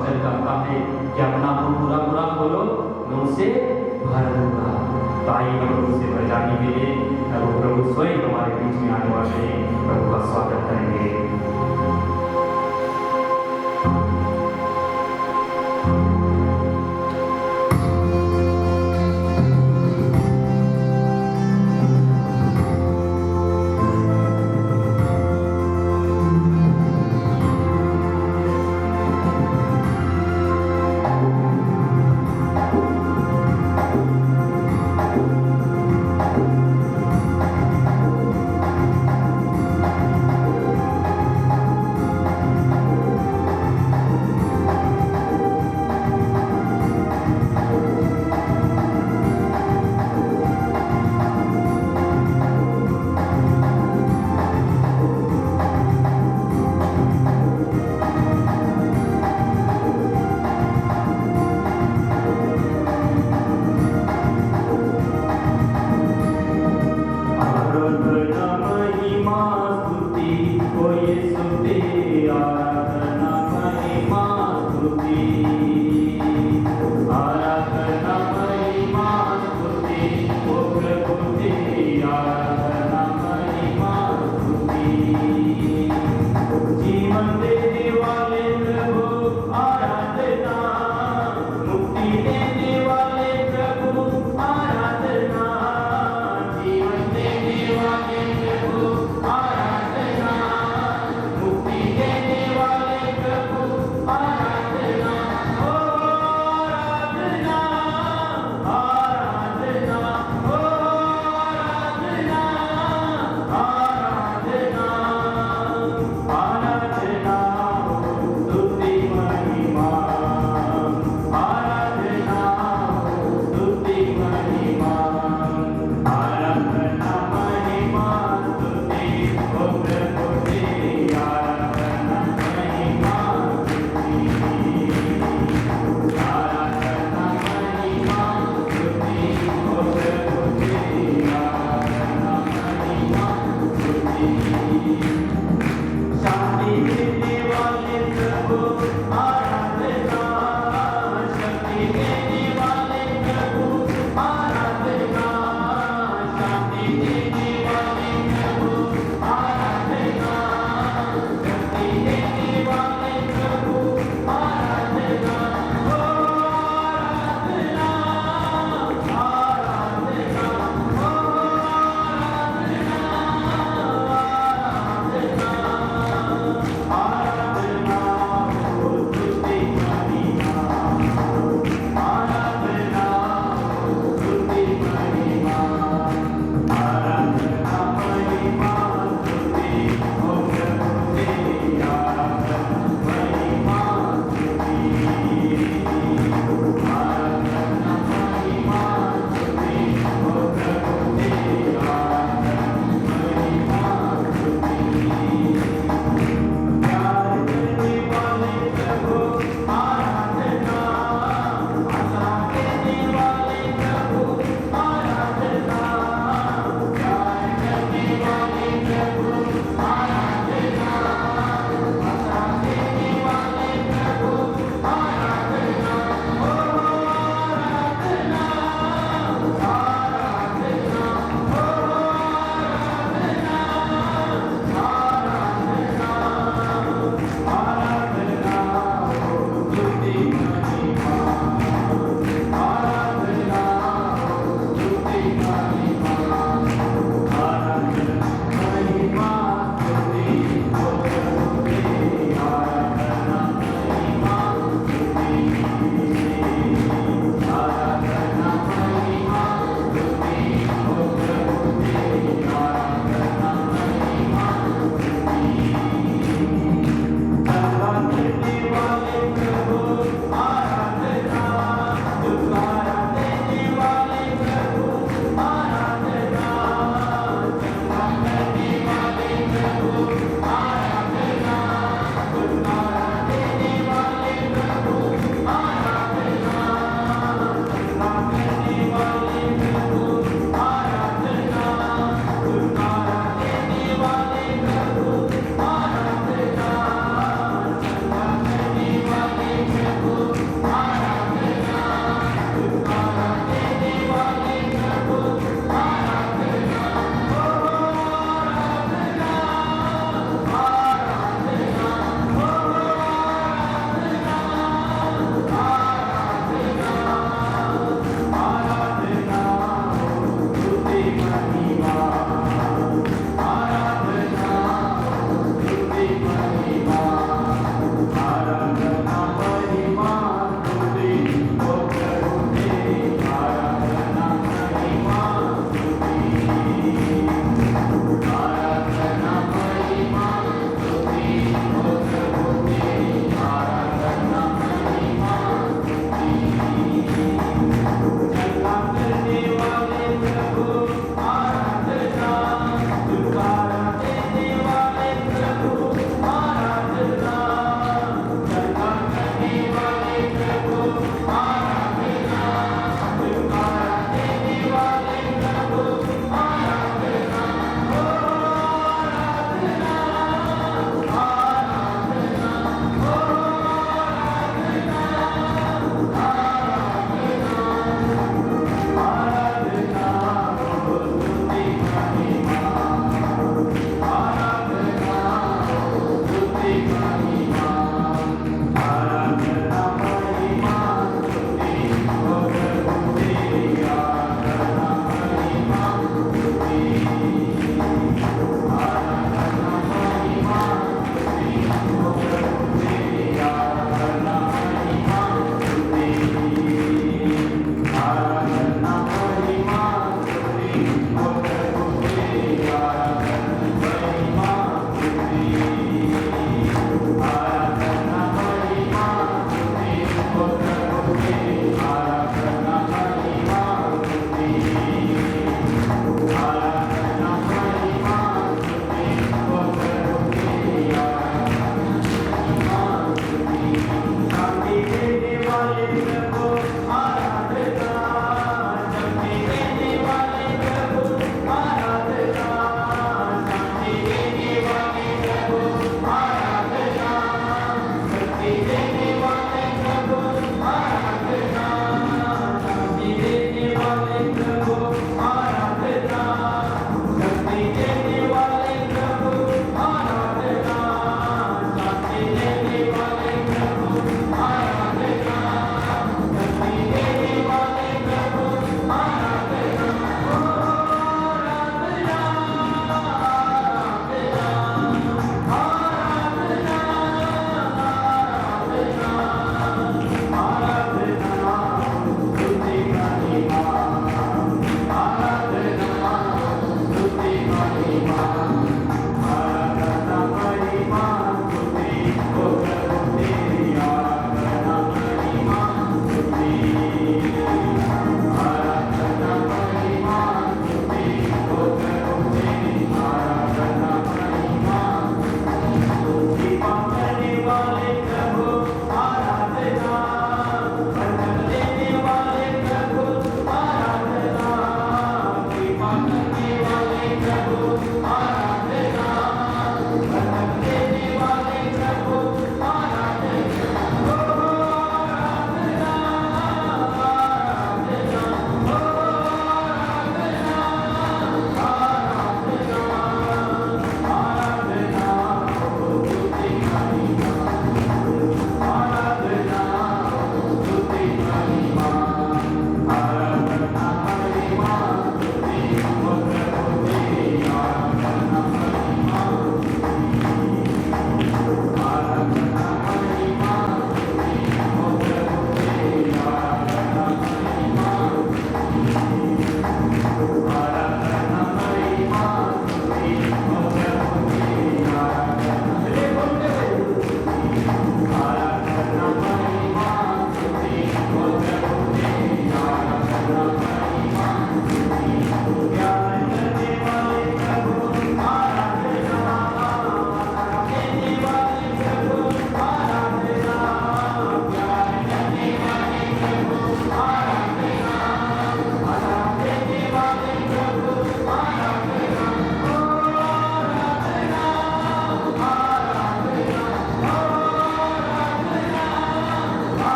वचन कहता है कि अपना मुंह पूरा पूरा खोलो, मैं उसे भर दूंगा। तो आइए हम उसे भर जाने के लिए प्रभु स्वयं हमारे बीच में आने वाले हैं, प्रभु का स्वागत करेंगे।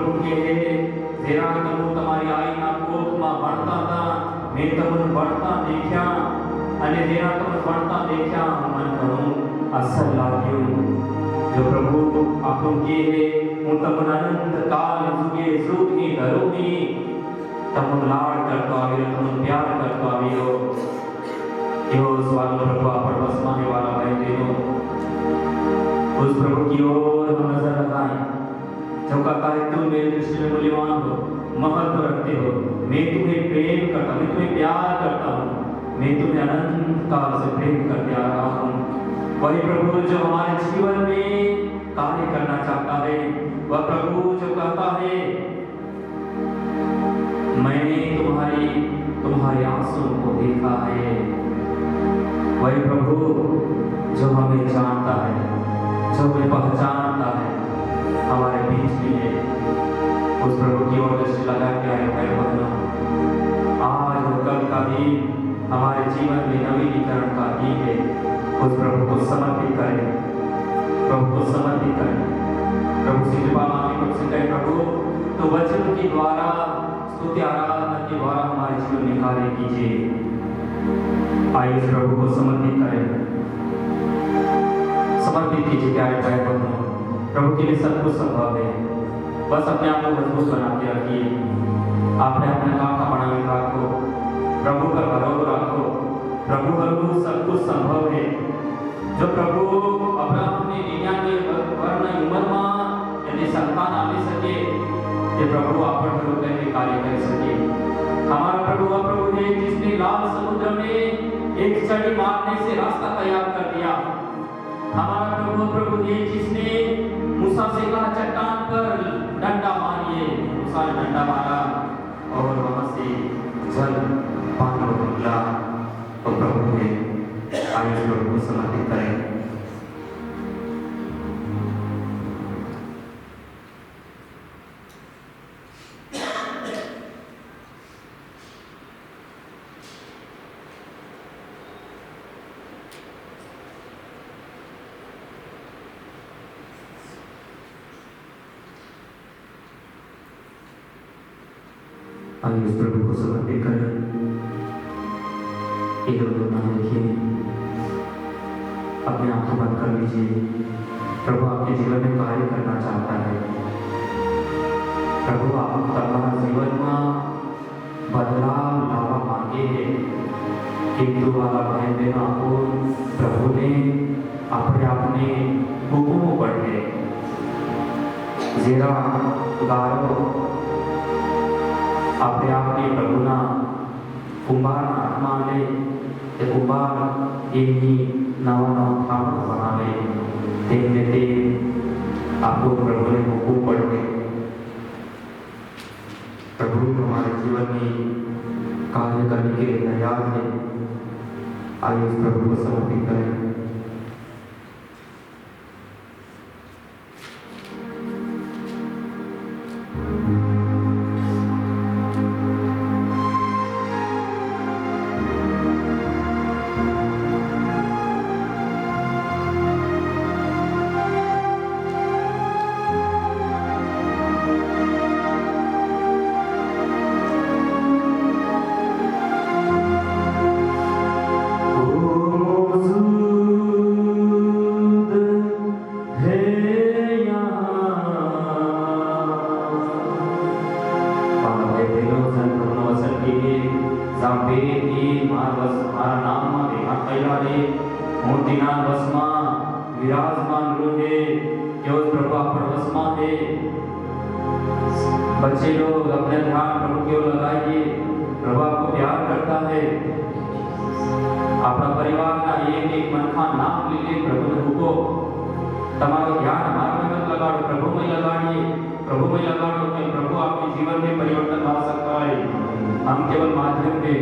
प्रभु के जेरा तमु तमारी आई ना कोख मा बढ़ता था मैं तमु बढ़ता देखा अने जेरा तमु बढ़ता देखा मन करूं असल लाग्यो जो प्रभु आपको के હું તમને અનંત કાલ જુગે સુખની ધરુની તમો લાડ કરતો આવ્યો તમો પ્યાર કરતો આવ્યો એવો સ્વાલ પ્રભુ આપણ વસમાને વાળા ભાઈ બહેનો उस प्रभु की ओर हम नजर लगाएं जो कहता है तुम मेरी दृष्टि में मूल्यवान हो महत्व रखते हो मैं तुम्हें प्रेम करता मैं तुम्हें प्यार करता हूँ मैं तुम्हें अनंत काल से प्रेम करते आ रहा हूँ वही प्रभु जो हमारे जीवन में कार्य करना चाहता है वह प्रभु जो कहता है मैंने तुम्हारे आंसू को देखा है वही प्रभु जो हमें जानता है जो हमें पहचानता है हमारे बीच में उस प्रभु की ओर दृष्टि लगा के आए भाई बहनों आज और कल का दिन हमारे जीवन में नवीनीकरण का दिन है उस प्रभु को समर्पित करें प्रभु को समर्पित करें प्रभु से कृपा मांगे प्रभु से कहे प्रभु तो वचन के द्वारा स्तुति आराधना के द्वारा हमारे जीवन में कार्य कीजिए आइए इस प्रभु को समर्पित करें समर्पित कीजिए प्यारे भाई बहनों प्रभु के लिए सब कुछ संभव है बस अपने आप को मजबूत बना के रखिए आपने अपने काम का बना के रखो प्रभु का भरोसा रखो प्रभु को सब कुछ संभव है जो प्रभु अब्राहम ने 99 वर्ष उम्र में यदि संतान आने सके ये प्रभु आपन प्रभु के कार्य कर सके हमारा प्रभु वह प्रभु है जिसने लाल समुद्र में एक छड़ी मारने से रास्ता तैयार कर दिया हमारा प्रभु है जिसने मूसा से कहा चट्टान पर डंडा मारिए मूसा ने डंडा मारा और वहां से जल पानी निकला तो प्रभु है आइए प्रभु को समर्पित करें आइए इस प्रभु को समर्पित करें इधर उधर ना देखिए अपने आप को बंद कर लीजिए प्रभु आपके जीवन में कार्य करना चाहता है प्रभु आप તમારા જીવનમાં બદલાવ લાવવા માંગે છે किंतु वाला भाई बहन आपको प्रभु ने अपने आपने हुकुमों पढ़े जेरा गारो अपने आपने प्रभुना कुंभार आत्मा ले ते कुंभार एनी नवा नवा काम बनावे तेमने ते आपको प्रभु ने हुकुम पढ़े प्रभु हमारे जीवन में कार्य करने के लिए तैयार है आइए इस प्रभु को समर्पित करें बच्चे लोग अपने ध्यान प्रभु की ओर लगाइए प्रभु आपको प्यार करता है अपना परिवार का एक एक मन का नाम लीजिए प्रभु ने हुको तमारो ध्यान हमारे में मत लगाओ प्रभु में लगाइए प्रभु में लगाओ कि प्रभु आपके जीवन में परिवर्तन ला सकता है हम केवल माध्यम पे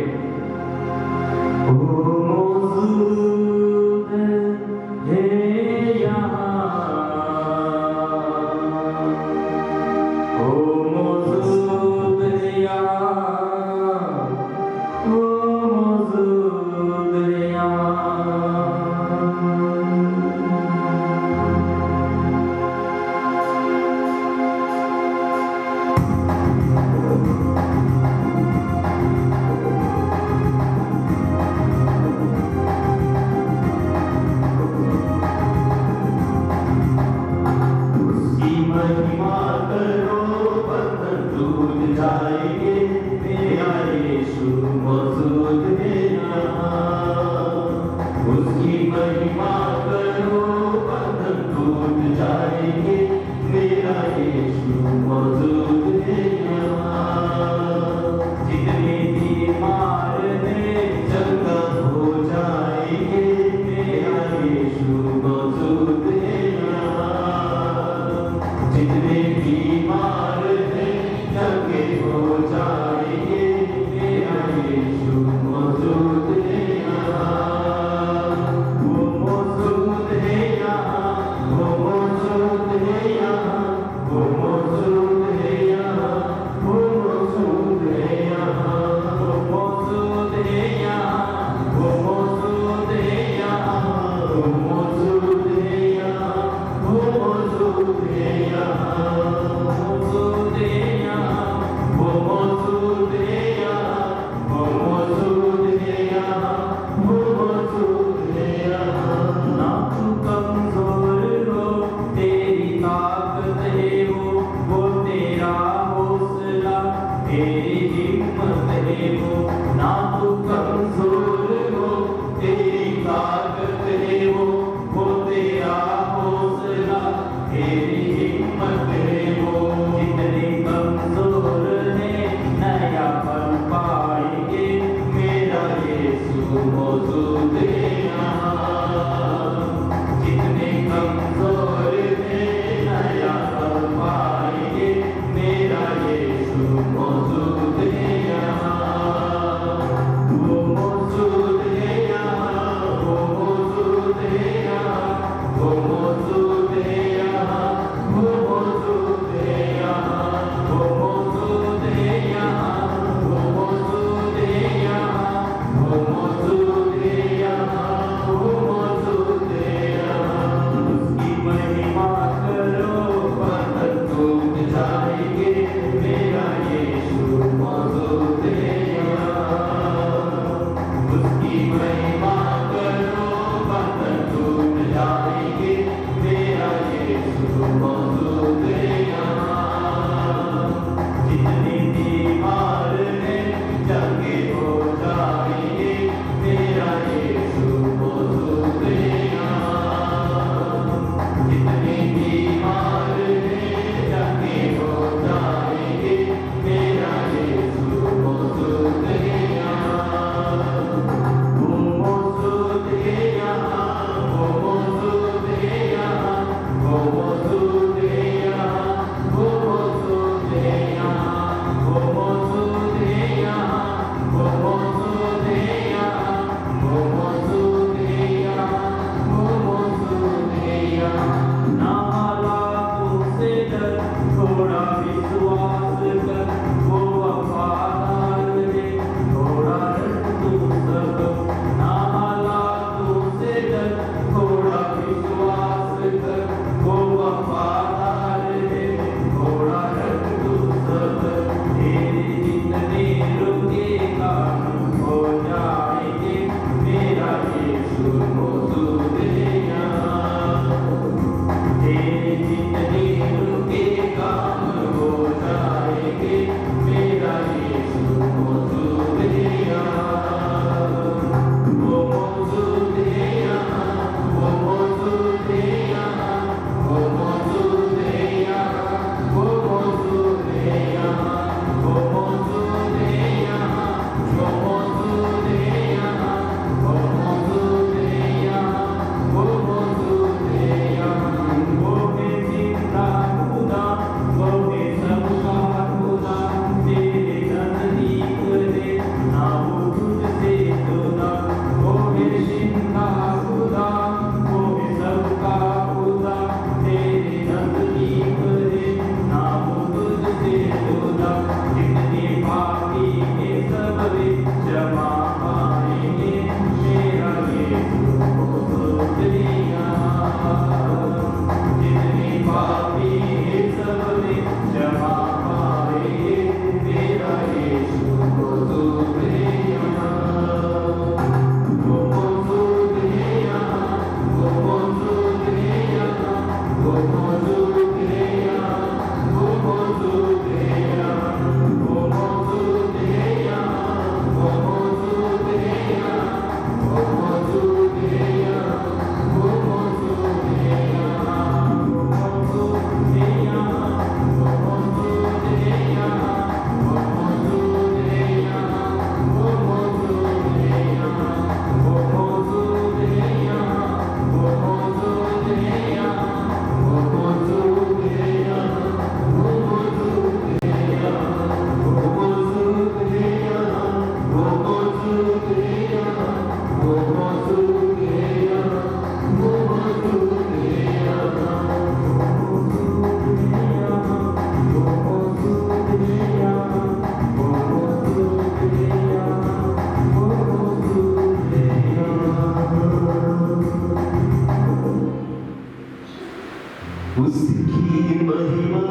उसकी महिमा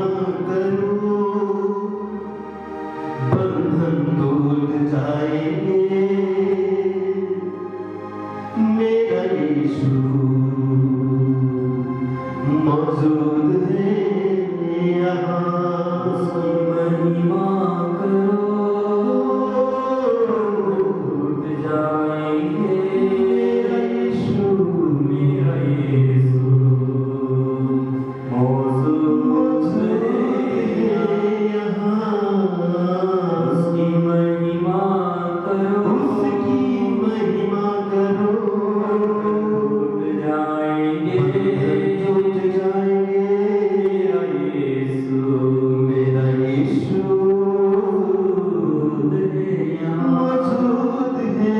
करो, बंधन टूट जाएंगे। मेरा यीशु मौजूद है यहाँ। उसकी महिमा करो, टूट जाएंगे। मेरा यीशु मेरा यीशु मौजूद है यहाँ। उसकी महिमा करो, उसकी महिमा करो, टूट जाएंगे। टूट जाएंगे। मेरा यीशु मेरा यीशु मौजूद है यहाँ। मौजूद है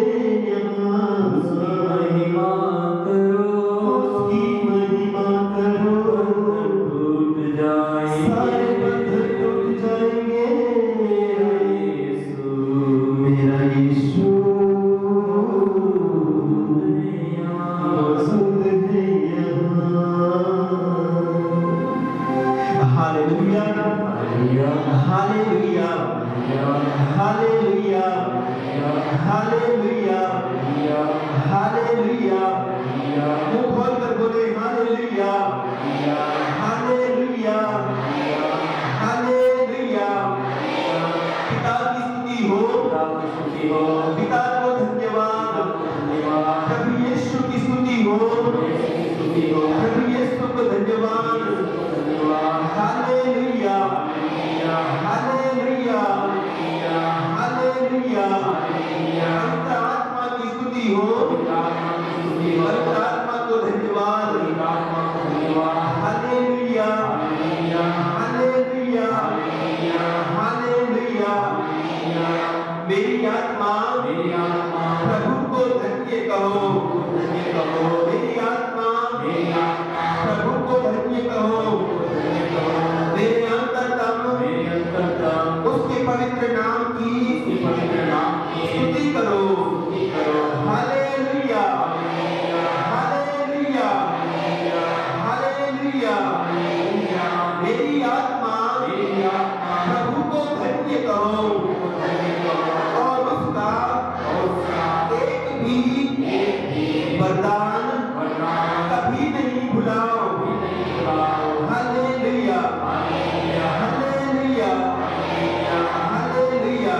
यहाँ। उसकी महिमा करो, उसकी महिमा करो, टूट सारे जाएंगे। बंधन टूट जाएंगे। मेरा यीशु मेरा यीशु मौजूद है यहाँ। मौजूद है यहाँ। Hallelujah, hallelujah, hallelujah, hallelujah, hallelujah, hallelujah. मुंह खोल कर बोले हालेलुया, हालेलुया, हालेलुया। पिता की स्तुति हो, पिता को धन्यवाद। प्रभु यीशु की स्तुति हो, प्रभु यीशु को धन्यवाद। Hallelujah, hallelujah, hallelujah. पवित्र आत्मा की स्तुति हो, पवित्र आत्मा को धन्यवाद। Hallelujah, hallelujah, hallelujah. मेरी आत्मा प्रभु को धन्य कहो, मेरी आत्मा प्रभु को धन्य कहो। मेरे अंतरतम उसके पवित्र नाम की स्तुति करो। Hallelujah, hallelujah, hallelujah. मेरी आत्मा प्रभु को धन्य कहो और उसका एक भी वरदान कभी नहीं भुलाओ। Hallelujah, hallelujah, hallelujah.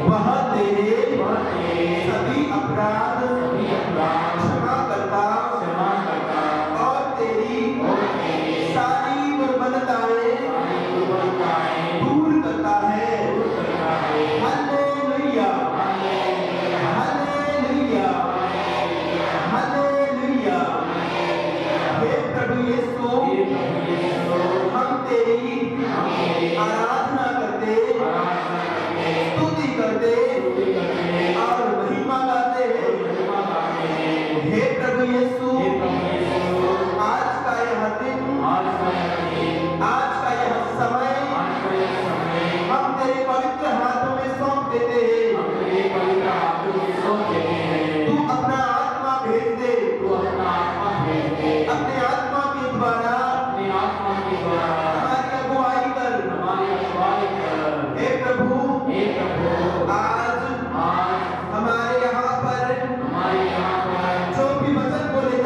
वह तेरे सभी अपराध क्षमा करता और तेरी सारी दुर्बलताएं दूर करता है। Hallelujah, hallelujah, hallelujah. हे प्रभु यीशु, हम तेरी आराधना करते, स्तुति करते और महिमा गाते हैं। हे प्रभु यीशु, आज का यह दिन, आज का यह समय हम तेरे पवित्र हाथों में सौंप देते हैं। तू अपना आत्मा भेज दे, अपने आत्मा के द्वारा हमारी अगुवाई कर। हे प्रभु, आज हमारे यहाँ पर जो भी वचन बोले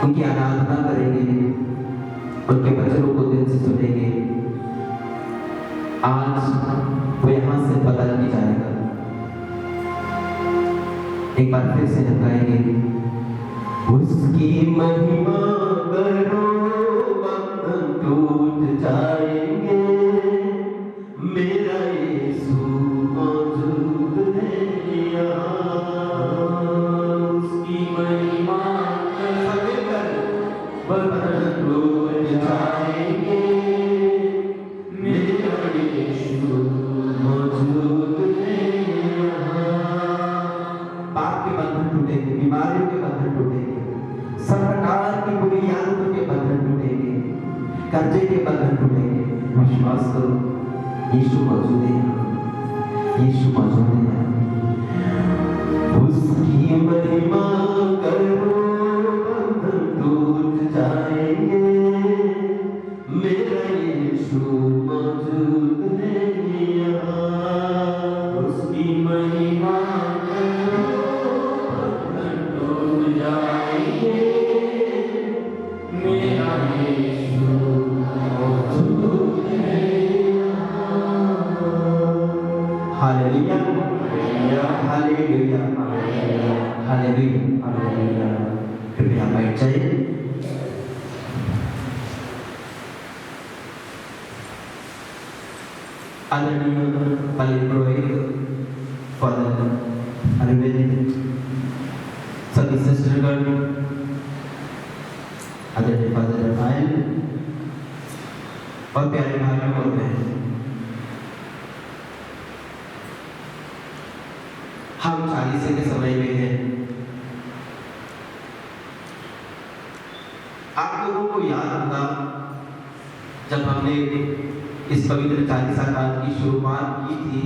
उनकी आराधना करेंगे, उनके वचनों को दिल से सुनेंगे। आज वो यहाँ से बदल भी जाएगा। एक बार फिर से हम गाएंगे, उसकी महिमा करो बंधन टूट जाएंगे, मेरा यीशु मौजूद है यहाँ। उसकी महिमा बंधन टूट जाएंगे, मेरा यीशु मौजूद है यहाँ। पाप के बंधन टूटेंगे, बीमारियों के बंधन टूटेंगे, सब प्रकार की बुरी आदतों के बंधन टूटेंगे, कर्जे के बंधन टूटेंगे। विश्वास करो, यीशु मौजूद है यहाँ, यीशु मौजूद है यहाँ। उसकी महिमा करो बंधन टूट जाएंगे, मेरा यीशु मौजूद है यहाँ। उसकी महिमा मेरा यीशु मौजूद है। Hallelujah, hallelujah, hallelujah. कृपया बैठ जाइए। आदरणीय पालित पुरोहित फादर अरविंद, सभी सिस्टरगण, आदरणीय फादर रफाएल और प्यारे भाइयों और बहनों, हम चालीसे के समय में हैं। आप लोगों को याद होगा जब हमने इस पवित्र चालीसा काल की शुरुआत की थी,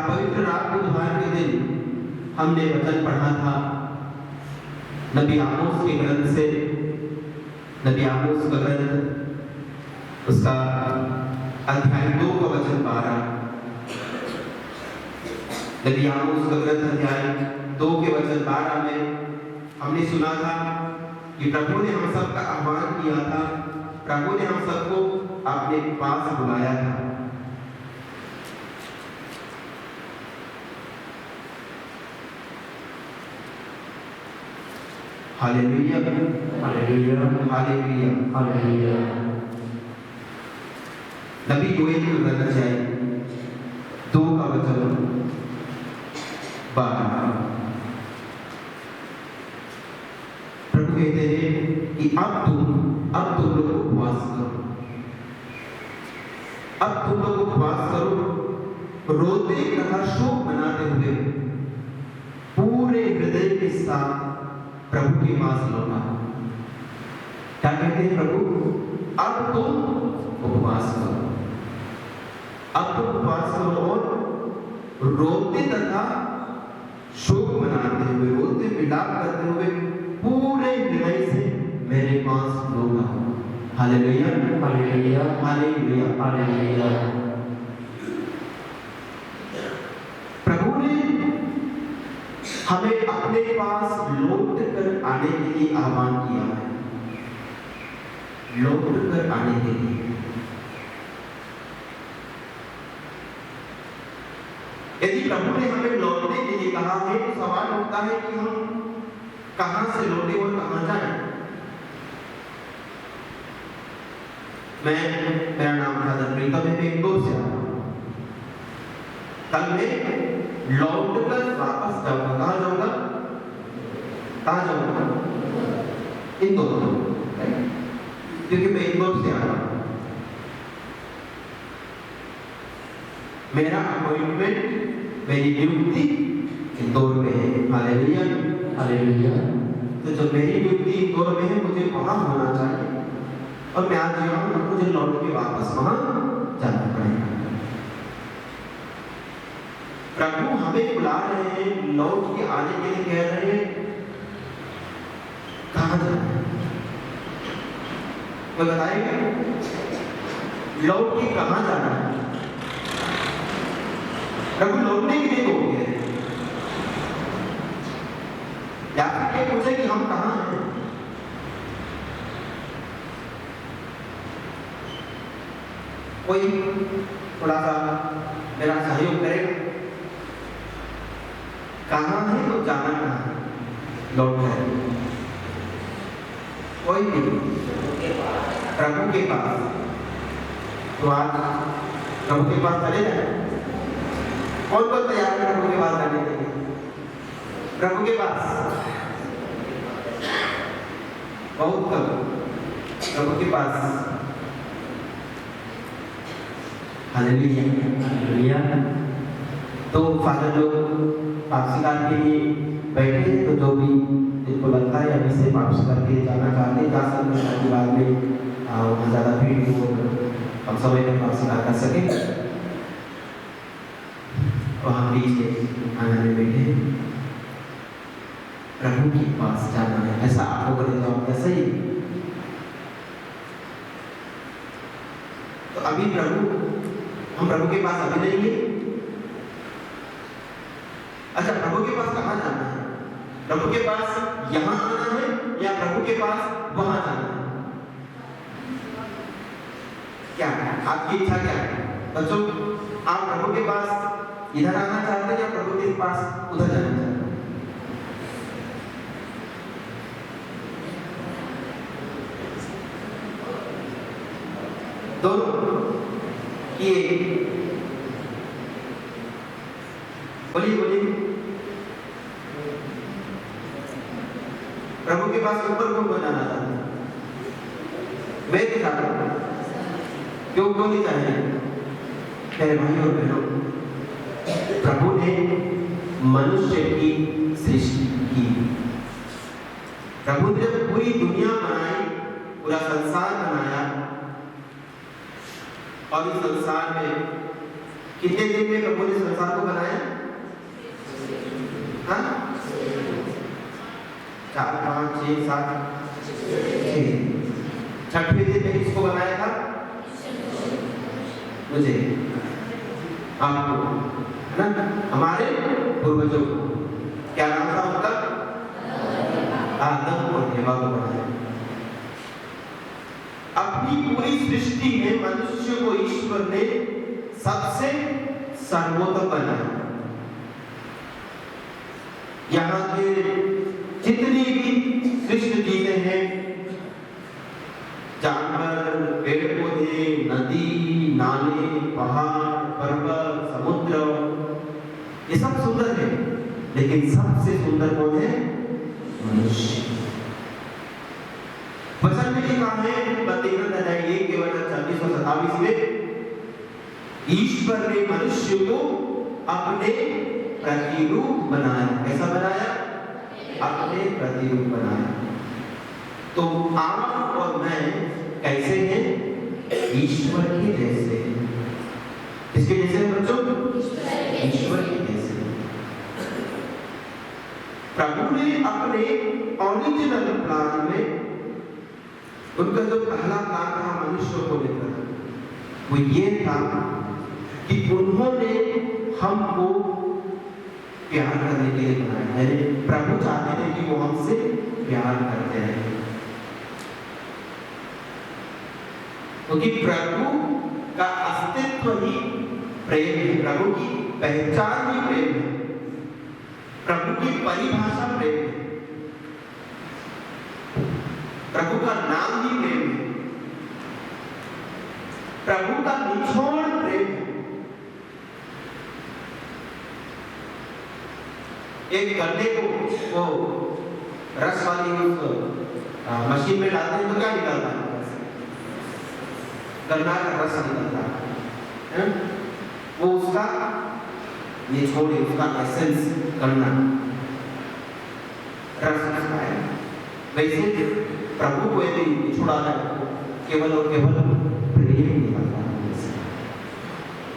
पवित्र रात बुधवार के दिन हमने वचन पढ़ा था नबी आमोस के ग्रंथ से। नबी आमोस का ग्रंथ, उसका अध्याय 2 का वचन 12। नबी आमोस का ग्रंथ अध्याय 2 के वचन 12 में हमने सुना था कि प्रभु ने हम सबका आह्वान किया था, प्रभु ने हम सबको अपने पास बुलाया था। Hallelujah, hallelujah, hallelujah, hallelujah. नबी योएल का ग्रंथ अध्याय 2 का वचन 12। प्रभु कहते हैं कि अब तुम लोग उपवास करो, अब तुम लोग उपवास करो, रोते तथा शोक मनाते हुए पूरे हृदय के साथ प्रभु के पास लौटा। क्या कहते हैं प्रभु? अब तुम उपवास करो, अब तुम उपवास करो और रोते तथा शोक मनाते हुए, रोते विलाप करते हुए पूरे हृदय से मेरे पास लौटा। Hallelujah, hallelujah, hallelujah, hallelujah. प्रभु ने हमें अपने पास लौट कर आने के लिए आह्वान किया है, लौट कर आने के लिए। यदि प्रभु ने हमें लौटने के लिए कहा है तो सवाल होता है कि हम कहां से लौटे और कहां जाएं। मेरा नाम फादर प्रीतम है, मैं इंदौर से आया हूं। कल मैं लौट कर वापस जाऊंगा। कहां जाऊंगा? कहां जाऊंगा? इंदौर, क्योंकि मैं इंदौर से आया हूं। मेरा अपॉइंटमेंट, मेरी ड्यूटी इंदौर में है। Hallelujah, hallelujah. तो जब मेरी ड्यूटी इंदौर में है, मुझे वहां होना चाहिए और मैं आज यहाँ हूं, मुझे लौट के वापस वहां जाना पड़ेगा। प्रभु हमें बुला रहे हैं, लौट के आने के लिए कह रहे हैं। कहां जाना है? कोई बताएगा? लौट के कहां जाना है? प्रभु लौटने के लिए बोल गए या फिर ये पूछे कि हम कहाँ हैं? कोई थोड़ा सा मेरा सहयोग करेगा? कहाँ है तो जाना कहाँ है? लौट जाए कोई भी प्रभु के पास, तो आज प्रभु के पास चले जाए। कौन कौन तैयार है प्रभु के पास जाने के लिए? प्रभु के पास बहुत कम, प्रभु के पास। Hallelujah hallelujah. तो फादर लोग पाप स्वीकार के लिए बैठे हैं, तो जो भी जिनको लगता है अभी से पाप स्वीकार के जाना चाहते हैं जा सकते हैं, ताकि बाद में वहाँ ज़्यादा भीड़ हो, हम समय में पाप स्वीकार कर सकें। वहाँ बीच में आने में बैठे प्रभु के पास जाना है, ऐसा आप लोगों ने जवाब दिया सही। तो अभी हम प्रभु के पास अभी नहीं गए। अच्छा, प्रभु के पास कहाँ जाना है? प्रभु के पास यहाँ आना है या प्रभु के पास वहाँ जाना है? क्या आपकी इच्छा क्या है बच्चों? आप प्रभु के पास इधर आना चाहते हैं या प्रभु के पास उधर जाना चाहते हैं? दोनों ये बोलिए बोलिए। प्रभु के पास ऊपर कौन जाना था? मैं भी चाहता हूँ। क्यों नहीं चाहिए? मेरे भाई और बहनों, प्रभु ने मनुष्य की सृष्टि की। प्रभु ने पूरी दुनिया बनाई, पूरा संसार बनाया, और इस संसार में कितने दिन में प्रभु ने संसार को बनाया? 4 5 6 7 छठवें दिन में किसको बनाया था? मुझे, आपको, है ना? हमारे पूर्वजों को। क्या नाम था उनका? आदम और हव्वा को बनाया। अपनी पूरी सृष्टि में मनुष्य को ईश्वर ने सबसे सर्वोत्तम बनाया। यहाँ के जितनी भी सृष्टि चीजें हैं, जानवर, पेड़ पौधे, नदी, नाले, पहाड़, पर्वत, समुद्र, ये सब सुंदर है, लेकिन सबसे सुंदर कौन है? मनुष्य। वचन में लिखा है प्रतिवृत्त अध्याय 1 के वचन 26 और 27 में, ईश्वर ने मनुष्य को अपने प्रतिरूप बनाया। कैसा बनाया? अपने प्रतिरूप बनाया। तो आप और मैं कैसे हैं? ईश्वर के जैसे। किसके जैसे हैं बच्चों? ईश्वर के जैसे। प्रभु ने अपने ओरिजिनल प्लान में, उनका जो पहला प्लान था मनुष्य को लेकर, वो ये था कि उन्होंने हमको प्यार करने के लिए बनाया है। प्रभु चाहते थे कि वो हमसे प्यार करते रहे, क्योंकि प्रभु का अस्तित्व ही प्रेम है, प्रभु की पहचान ही प्रेम है, प्रभु की परिभाषा प्रेम है, प्रभु का नाम ही प्रेम है, प्रभु का निचोड़ प्रेम है। एक गन्ने को वो रस वाली मशीन में डालते हैं तो क्या निकलता है? गन्ना का रस निकलता है। वो उसका निचोड़, उसका एसेंस गन्ना रस उसका है। वैसे प्रभु को यदि निचोड़ा जाए केवल और केवल प्रेम निकलता है।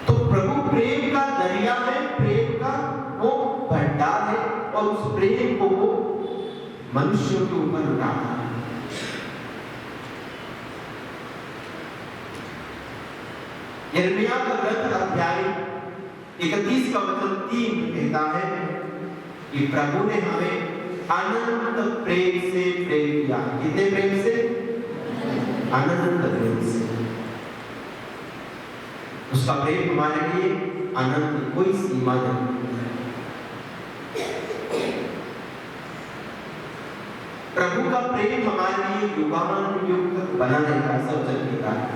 तो प्रभु प्रेम का दरिया है, प्रेम का वो भंडार है, और उस प्रेम को वो मनुष्यों के ऊपर उठाता है। यिर्मयाह का ग्रंथ अध्याय 31 का वचन 3 कहता है कि प्रभु ने हमें अनंत प्रेम से प्रेम किया। कितने प्रेम से? अनंत प्रेम से। उसका प्रेम हमारे लिए अनंत, कोई सीमा नहीं। प्रभु का प्रेम हमारे लिए युगानुयुग तक बना रहता है, सब चलता है।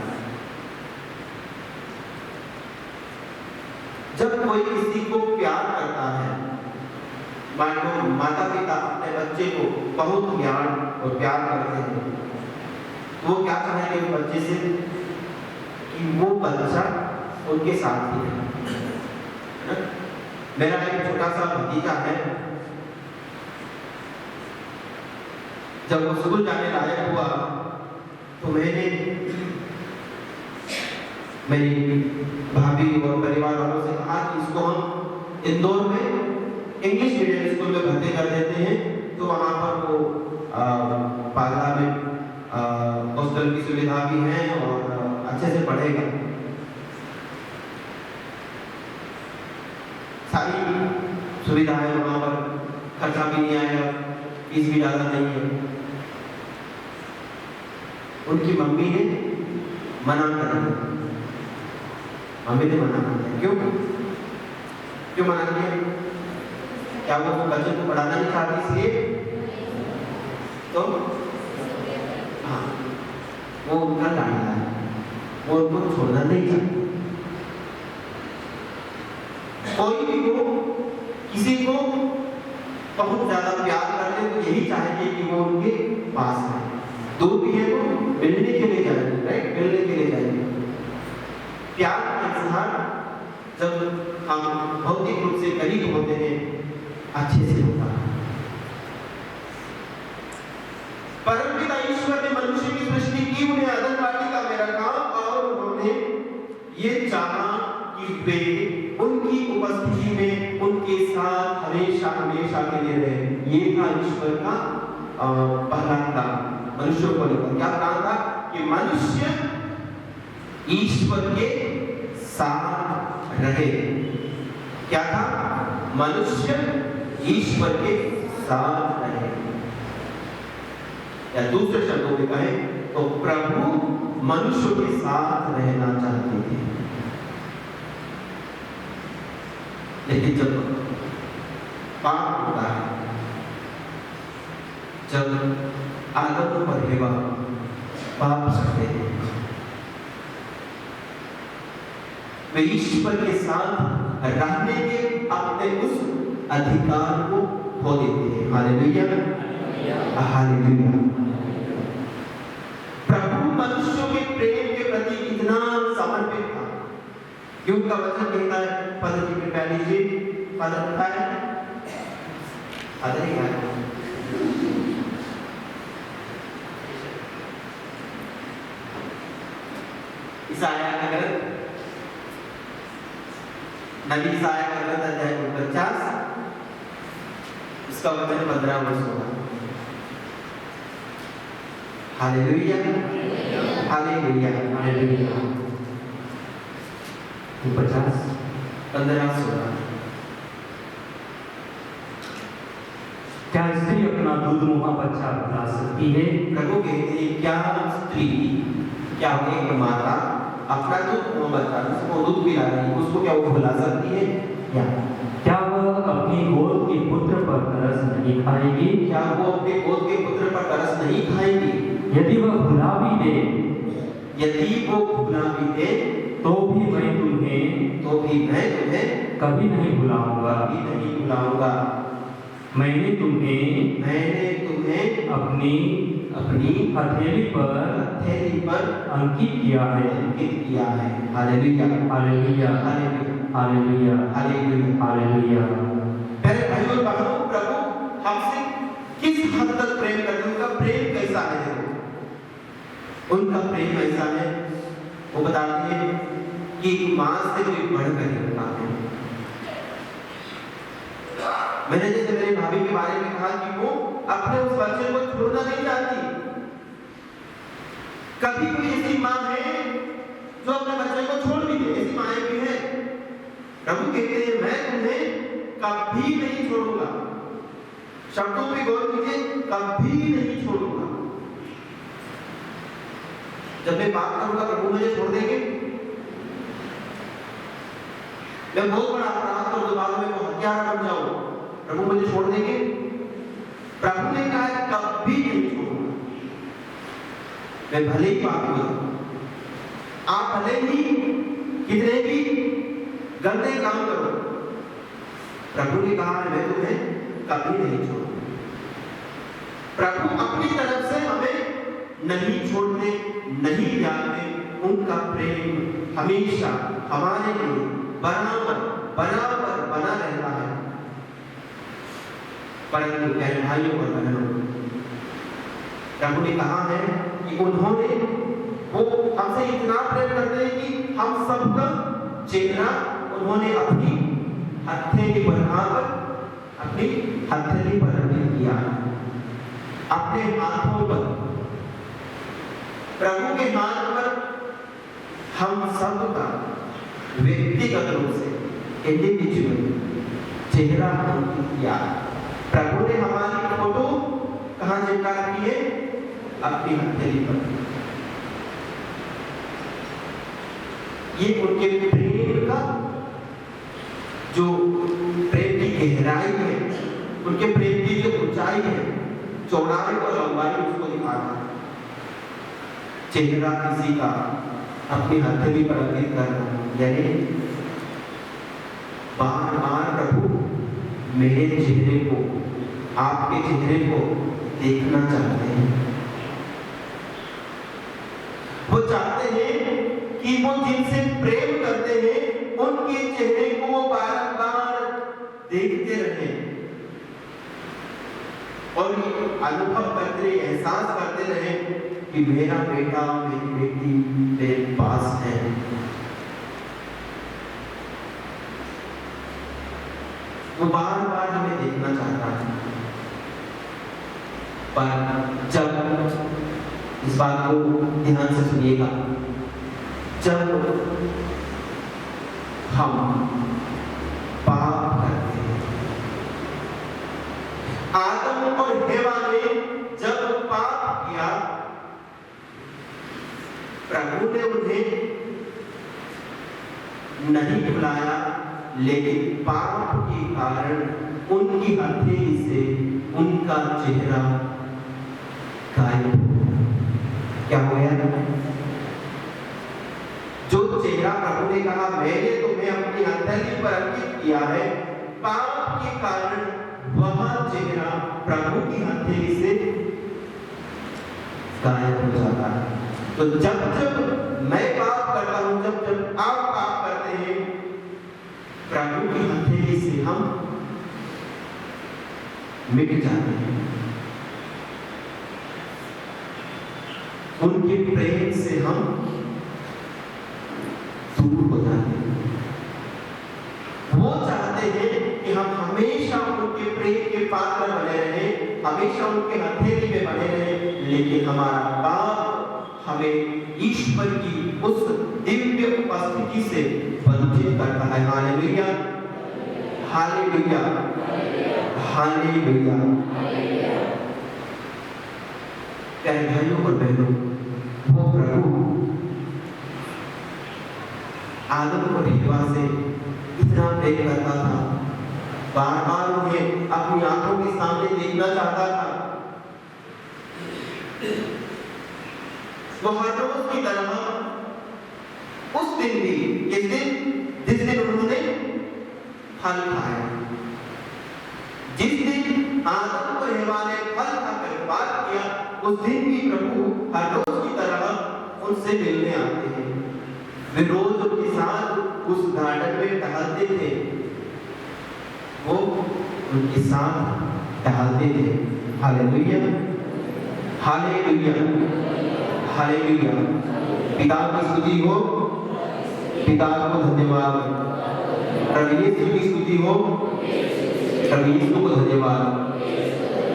जब कोई किसी को प्यार करता है, मान लो माता पिता अपने बच्चे को बहुत ज्ञान और प्यार करते हैं, वो क्या चाहेंगे उस बच्चे से? कि वो बच्चा उनके साथ ही है। मेरा एक छोटा सा भतीजा है, जब वो स्कूल जाने लायक हुआ तो मैंने मेरी भाभी और परिवार वालों से कहा कि इसको हम इंदौर में इंग्लिश मीडियम स्कूल में भर्ती कर देते हैं, तो वहाँ पर वो पागला में हॉस्टल की सुविधा भी है और अच्छे से पढ़ेगा। सारी सुविधाएं वहाँ पर, खर्चा भी नहीं आएगा, फीस भी ज़्यादा नहीं है। उनकी मम्मी ने मना कर दिया। मम्मी ने मना कर दिया। क्यों मना किया? क्या वो बच्चे को पढ़ाना नहीं चाहती इसलिए? तो हाँ, वो उनका लाडला है, वो उनको छोड़ना नहीं चाहती। कोई भी हो, किसी को बहुत ज्यादा प्यार करते तो यही चाहेंगे कि वो उनके पास है। दूर भी है तो मिलने के लिए जाएंगे, राइट? मिलने के लिए जाएंगे। प्यार का इजहार जब हम भौतिक रूप से करीब होते हैं अच्छे से होता है। परमपिता ईश्वर ने मनुष्य की सृष्टि की, उन्हें अदन वाटिका में रखा और उन्होंने ये चाहा कि वे उनकी उपस्थिति में उनके साथ हमेशा हमेशा के लिए रहे। ये था ईश्वर का पहला काम मनुष्य को लेकर। क्या काम था? कि मनुष्य ईश्वर के साथ रहे। क्या था? मनुष्य ईश्वर के साथ रहे, या दूसरे शब्दों में कहें तो प्रभु मनुष्य के साथ रहना चाहते थे। लेकिन जब पाप होता है, जब आदम और हवा पाप करते हैं, वे ईश्वर के साथ रहने के अपने उस अधिकार को खो देते हैं। Hallelujah, hallelujah. प्रभु मनुष्यों के प्रेम के प्रति इतना समर्पित था। क्यों का वचन कहता है, पद जी में पहले जी पद होता है, अदर है ईसाया का ग्रंथ, नबी ईसाया का ग्रंथ अध्याय 49 इसका वचन 15 वर्ष होगा। Hallelujah, hallelujah, hallelujah. 50 15 16। क्या स्त्री अपना दूध मुहा बच्चा पिला सकती है? प्रभु कहते हैं क्या स्त्री, क्या एक माता अपना दूध बच्चा जिसको दूध पिला रही है उसको क्या वो भुला सकती है? क्या वह अपनी गोद के पुत्र पर तरस नहीं खाएगी? क्या वो अपने गोद के पुत्र पर तरस नहीं खाएगी? यदि वह भुला भी दे, यदि वो भुला भी दे तो भी मैं तुम्हें कभी नहीं भुलाऊंगा, कभी नहीं भुलाऊंगा। मैंने तुम्हें अपनी हथेली पर अंकित किया है। Hallelujah, hallelujah, hallelujah, hallelujah, hallelujah. मेरे भाइयों और बहनों, प्रभु हमसे किस हद तक प्रेम करते हैं? उनका प्रेम कैसा है? उनका प्रेम ऐसा है, वो बताते हैं कि मां से भी बढ़कर उनका प्रेम। मैंने जैसे मेरी भाभी के बारे में कहा कि वो अपने उस बच्चे को छोड़ना नहीं चाहती। कभी कोई ऐसी मां है जो अपने बच्चे को छोड़ भी दे? ऐसी माएं भी हैं। प्रभु कहते हैं मैं तुम्हें कभी नहीं छोड़ूंगा। शब्दों पे गौर कीजिए, कभी नहीं छोड़ूंगा। जब मैं पाप करूंगा प्रभु मुझे छोड़ देंगे? मैं बहुत बड़ा अपराध कर दूं, बाद में मैं हत्यारा बन जाऊं, प्रभु मुझे छोड़ देंगे? प्रभु ने कहा है कभी नहीं छोड़ूंगा। मैं भले ही पापी हूं, आप भले ही कितने भी गंदे काम करो, प्रभु ने कहा है मैं तुम्हें कभी नहीं छोड़ूंगा। प्रभु अपनी तरफ से हमें नहीं छोड़ते, नहीं त्यागते। उनका प्रेम हमेशा हमारे लिए बराबर बराबर बना रहता है। परंतु प्यारे भाइयों और बहनों, प्रभु ने कहा है कि उन्होंने वो हमसे इतना प्रेम करते हैं कि हम सबका चेहरा उन्होंने अपनी हथेली पर अपनी हथेली पर अर्पित किया, अपने हाथों पर, प्रभु के हाथ पर हम सबका व्यक्तिगत रूप से इंडिविजुअल चेहरा अंकित किया। प्रभु ने हमारी फोटो कहाँ चिपका रखी है? अपनी हथेली पर। ये उनके प्रेम का जो प्रेम की गहराई है, उनके प्रेम की जो ऊंचाई है, चौड़ाई और लंबाई उसको दिखाना। चेहरा किसी का अपनी हथेली पर अंकित करना, यानी बार बार प्रभु मेरे चेहरे को, आपके चेहरे को देखना चाहते हैं। वो चाहते हैं कि वो जिनसे प्रेम करते हैं उनके चेहरे को वो बार-बार देखते रहें और अनुभव करते, एहसास करते रहें कि मेरा बेटा, मेरी बेटी मेरे पास है। वो बार-बार हमें देखना चाहता है। पर जब, इस बात को ध्यान से सुनिएगा, जब हम पाप करते हैं, आदम और हेवा ने जब पाप किया, प्रभु ने उन्हें नहीं बुलाया, लेकिन पाप के कारण उनकी हथेली से उनका चेहरा गायब हो गया। क्या हो गया? जो चेहरा प्रभु ने कहा मैंने तुम्हें अपनी हथेली पर अंकित किया है, पाप के कारण वह चेहरा प्रभु की हथेली से गायब हो जाता है। तो जब जब मैं पाप करता हूं, जब जब आप पाप करते हैं, प्रभु की हथेली से हम मिट जाते हैं, उनके प्रेम से हम दूर हो जाते हैं। वो चाहते हैं कि हम हमेशा उनके प्रेम के पात्र बने रहें, हमेशा उनके हथेली में बने रहें, लेकिन हमारा पाप हमें ईश्वर की उस दिव्य उपस्थिति से वंचित करता है। Hallelujah, hallelujah, hallelujah. प्यारे भाइयों और बहनों, वो प्रभु आदम और हव्वा से इतना प्रेम करता था, बार बार उन्हें अपनी आंखों के सामने देखना चाहता था। वो हर रोज की तरह उस दिन भी, जिस दिन उन्होंने फल खाया, जिस दिन आदम और हव्वा ने फल खाकर पाप किया, उस दिन भी प्रभु हर रोज की तरह उनसे मिलने आते हैं। वे रोज उनके साथ उस गार्डन में टहलते थे, वो उनके साथ टहलते थे। Hallelujah, hallelujah, hallelujah. पिता की स्तुति हो, पिता को धन्यवाद। प्रभु यीशु की स्तुति हो, प्रभु यीशु को धन्यवाद।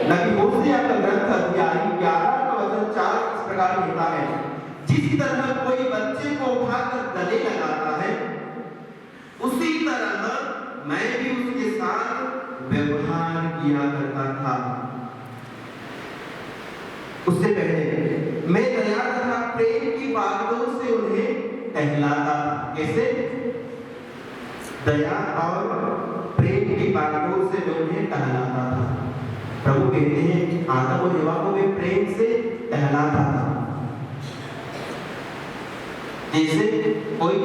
नबी होशे का ग्रंथ अध्याय 11 का वचन 4 इस प्रकार कहता है, जिस तरह कोई बच्चे को उठाकर गले लगाता है, उसी तरह मैं भी उसके साथ व्यवहार किया करता था। उससे पहले मैं दया तथा प्रेम की बागडोर से उन्हें टहलाता था। कैसे? दया और प्रेम की बागडोर से मैं उन्हें टहलाता था। प्रभु कहते हैं आदम और हवा को मैं प्रेम से टहलाता था। जैसे कोई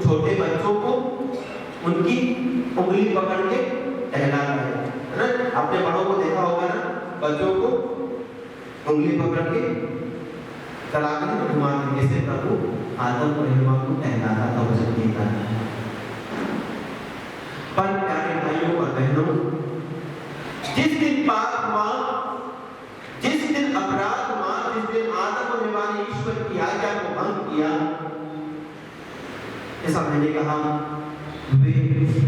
छोटे बच्चों को उनकी उंगली पकड़ के टहलाता है ना? आपने बड़ों को देखा होगा ना, बच्चों को उंगली पकड़ के चलाकर घुमाते। जैसे प्रभु आदम और हवा को टहलाता था, वचन कहता है। पर प्यारे भाइयों और बहनों, जिस दिन पाप हुआ, जिस दिन अपराध हुआ, जिस दिन आदम और हवा ने ईश्वर की आज्ञा को भंग किया, ऐसा मैंने कहा, वे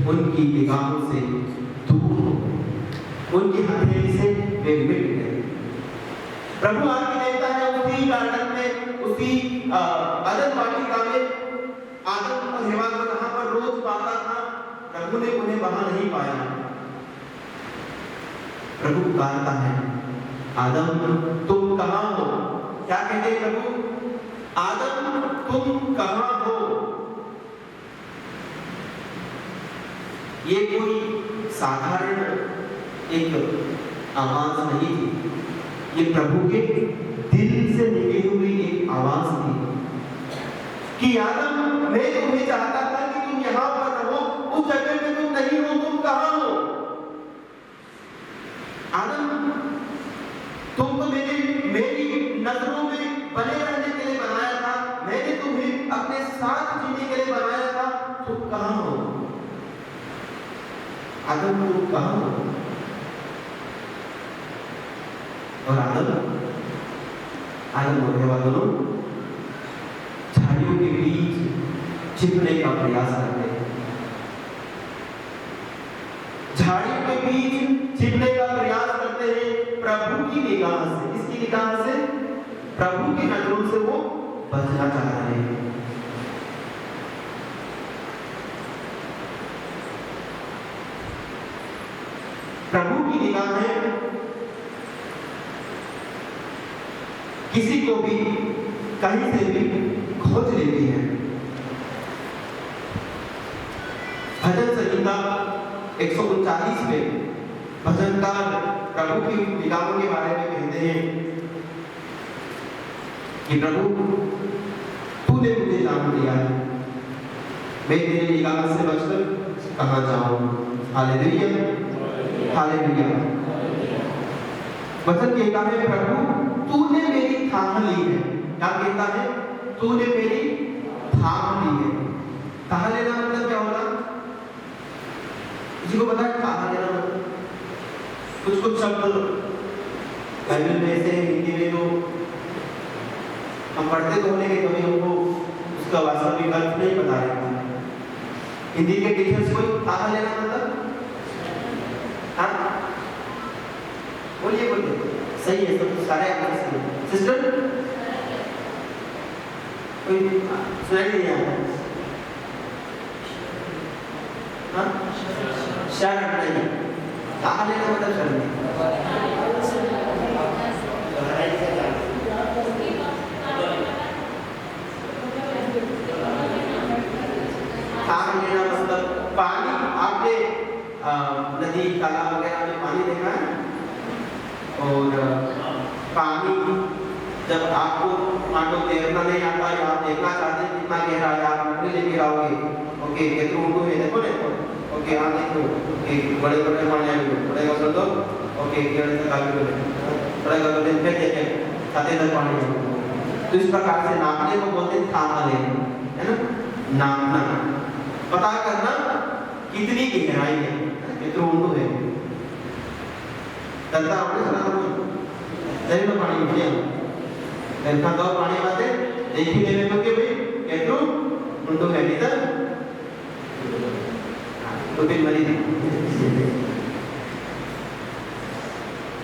उनकी निगाहों से दूर हो, उनकी हथेली से वे मिट गए। प्रभु आज्ञा देता है उसी गार्डन में, उसी अदन वाटिका में आदम और हवा को जहां पर रोज पाता था, प्रभु ने उन्हें वहां नहीं पाया। प्रभु कहता है आदम तुम कहां हो? क्या कहते हैं प्रभु? आदम तुम कहां हो? ये कोई साधारण एक आवाज नहीं थी, ये प्रभु के दिल से निकली हुई एक आवाज थी कि आदम मैं तुम्हें चाहता था कि तुम यहां पर रहो, उस जगह में तुम नहीं हो, तुम कहां हो? आदम तुमको मेरी नजरों में बने रहने के लिए बनाया था, मैंने तुम्हें अपने साथ जीने के लिए बनाया था, तुम कहां हो? आदम तुम कहां हो? और आदम और हवा दोनों झाड़ियों के बीच छिपने का प्रयास करते हैं। झाड़ियों के बीच छिपने का प्रयास करते हैं प्रभु की निगाह से। किसकी निगाह से? प्रभु की नजरों से वो बचना चाह रहे हैं। प्रभु की निगाहें किसी को भी कहीं से भी खोज लेती है। भजन संहिता 139 में भजनकार प्रभु की निगाहों के बारे में कहते हैं कि प्रभु तूने मुझे जान लिया है, मैं तेरी निगाह से बचकर कहां जाऊं? Hallelujah, hallelujah. वचन कहता है प्रभु तूने मेरी थाम ली है। क्या कहता है? तूने मेरी थाम ली है। थाम लेना मतलब क्या होगा? किसी को पता है थाम लेना मतलब? कुछ शब्द बाइबल में से हिंदी में तो हम पढ़ते तो होने के कभी हमको उसका वास्तविक अर्थ नहीं बता रहे। हिंदी के टीचर्स को थाम लेना मतलब? हाँ बोलिए बोलिए, सही है, सब सारे आपके सही है। सिस्टर कोई सुनाई नहीं आता? हाँ शरण नहीं, कहा लेना मतलब शरण नहीं। थाम लेना मतलब पानी, आपने नदी तालाब वगैरह में पानी देखा है? और पानी जब आपको मान लो तैरना नहीं आता या आप देखना चाहते हैं कितना गहरा है, आप मछली लेके आओगे, ओके कितने उनको है देखो देखो, ओके हाँ देखो, ओके बड़े बड़े पानी आएंगे, बड़े का दो, ओके केवल तक आगे बढ़े, बड़े का दिन फिर देखे छाते तक पानी आएंगे। तो इस प्रकार से नापने को बोलते हैं थामा लेना, है ना? नापना, पता करना कितनी गहराई है, कितने उनको है। तंता आपने सुना था जैसे में पानी मिले तंता तो पानी बाते देखी लेने में के भाई कितने उनको है नहीं था तो फिर मरी थी।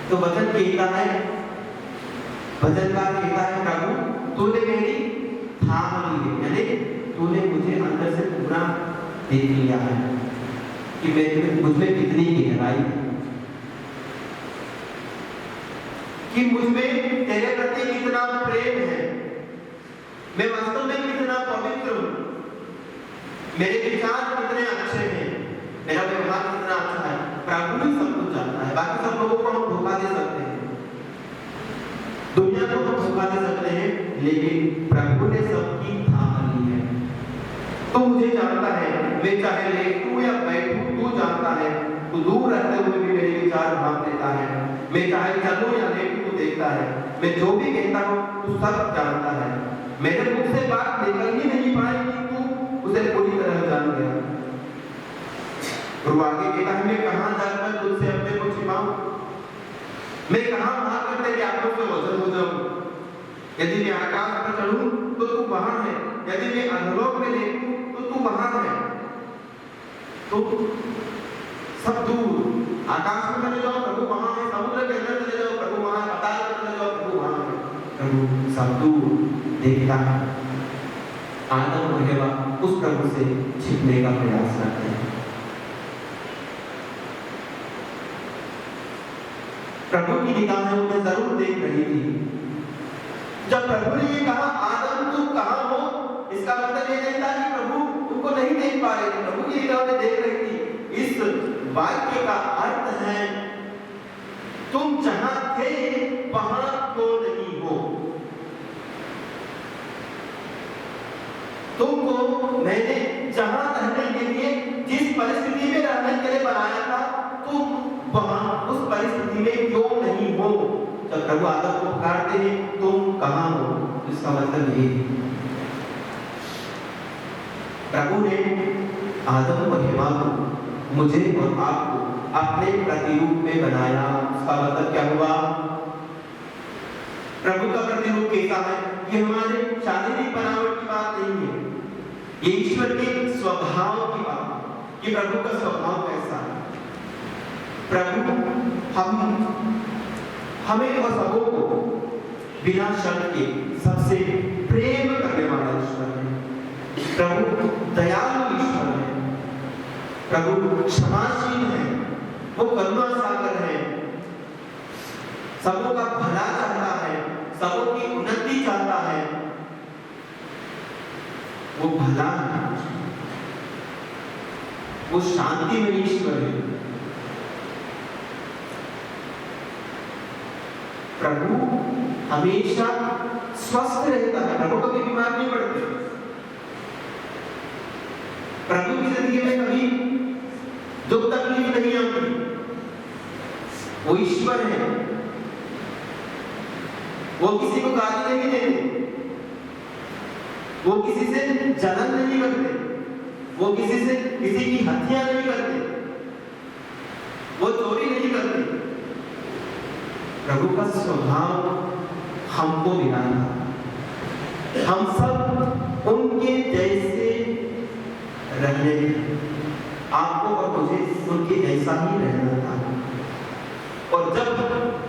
तो वचन कहता है, वचनकार कहता है प्रभु तूने मेरी थाम ली है, यानी तूने मुझे अंदर से पूरा देख लिया है कि मुझ में कितनी गहराई है। कि मुझ में तेरे प्रति कितना प्रेम है, मैं वास्तव में कितना पवित्र हूँ, मेरे विचार कितने अच्छे हैं, मेरा व्यवहार कितना अच्छा है। प्रभु ही सब कुछ जानता है। बाकी सब लोगों को हम धोखा दे सकते हैं, दुनिया को हम धोखा दे सकते हैं, लेकिन प्रभु ने सबकी थाम ली है। तो मुझे जानता है, मैं चाहे लेटूं या बैठूं, तू जानता है, तू दूर रहते हुए भी मेरे विचार भांप लेता है। मैं चाहे चलूं या लेटूं, तू देखता है, मैं जो भी कहता हूँ तू सब जानता है। मेरे मुख से बात निकल ही नहीं पाई कि तू उसे पूरी तरह जान गया। और वो आगे कहता है, मैं कहां जाकर तुझसे अपने को छिपाऊं, मैं कहां भागकर तेरी आंखों से ओझल हो जाऊं। यदि मैं आकाश पर चढ़ूं तो तू वहां है, यदि मैं अधोलोक में देखूं तो तू वहां है। तो सब दूर, आकाश में चले जाओ प्रभु वहां है, समुद्र के अंदर चले जाओ प्रभु वहां है, पाताल में चले जाओ प्रभु वहां है। प्रभु सब दूर देखता है। आदम और हवा उस प्रभु से छिपने का प्रयास करते हैं। प्रभु की निगाहें उन्हें जरूर देख रही थी। जब प्रभु ने ये कहा, आदम तुम कहां हो, इसका मतलब ये नहीं था कि प्रभु उनको नहीं देख पा रहे थे, प्रभु की निगाहें देख रही थी। इस वाक्य का अर्थ है, तुम जहां थे वहां तो नहीं हो। तुमको मैंने जहां रहने के लिए, जिस परिस्थिति में रहने के लिए बनाया था, तुम वहां उस परिस्थिति में क्यों नहीं हो। जब प्रभु आदम को पुकारते हैं, तुम कहां हो, इसका मतलब ये प्रभु ने आदम और हवा को, मुझे और आपको अपने प्रतिरूप में बनाया। उसका मतलब क्या हुआ? प्रभु का प्रतिरूप कैसा है? ये हमारे शारीरिक बनावट की बात नहीं है, ये ईश्वर के स्वभाव की बात है कि प्रभु का स्वभाव कैसा है। प्रभु हमें और सबों को बिना शर्त के सबसे प्रेम करने वाला ईश्वर है। प्रभु दयालु ईश्वर है, प्रभु क्षमाशील है, वो करुणा सागर है, सबों का भला चाहता है, सबों की उन्नति चाहता है, वो भला है, वो शांति में ईश्वर है। प्रभु हमेशा स्वस्थ रहता है, प्रभु कभी बीमार नहीं पड़ते। प्रभु की जिंदगी में कभी दुख तकलीफ नहीं आती। वो ईश्वर है, वो किसी को गाली नहीं देते, वो किसी से जलन नहीं करते, वो किसी की हत्या नहीं करते, वो चोरी नहीं करते। प्रभु का स्वभाव हमको मिला था, हम सब उनके जैसे रहने, आपको और मुझे उनके जैसा ही रहना था। और जब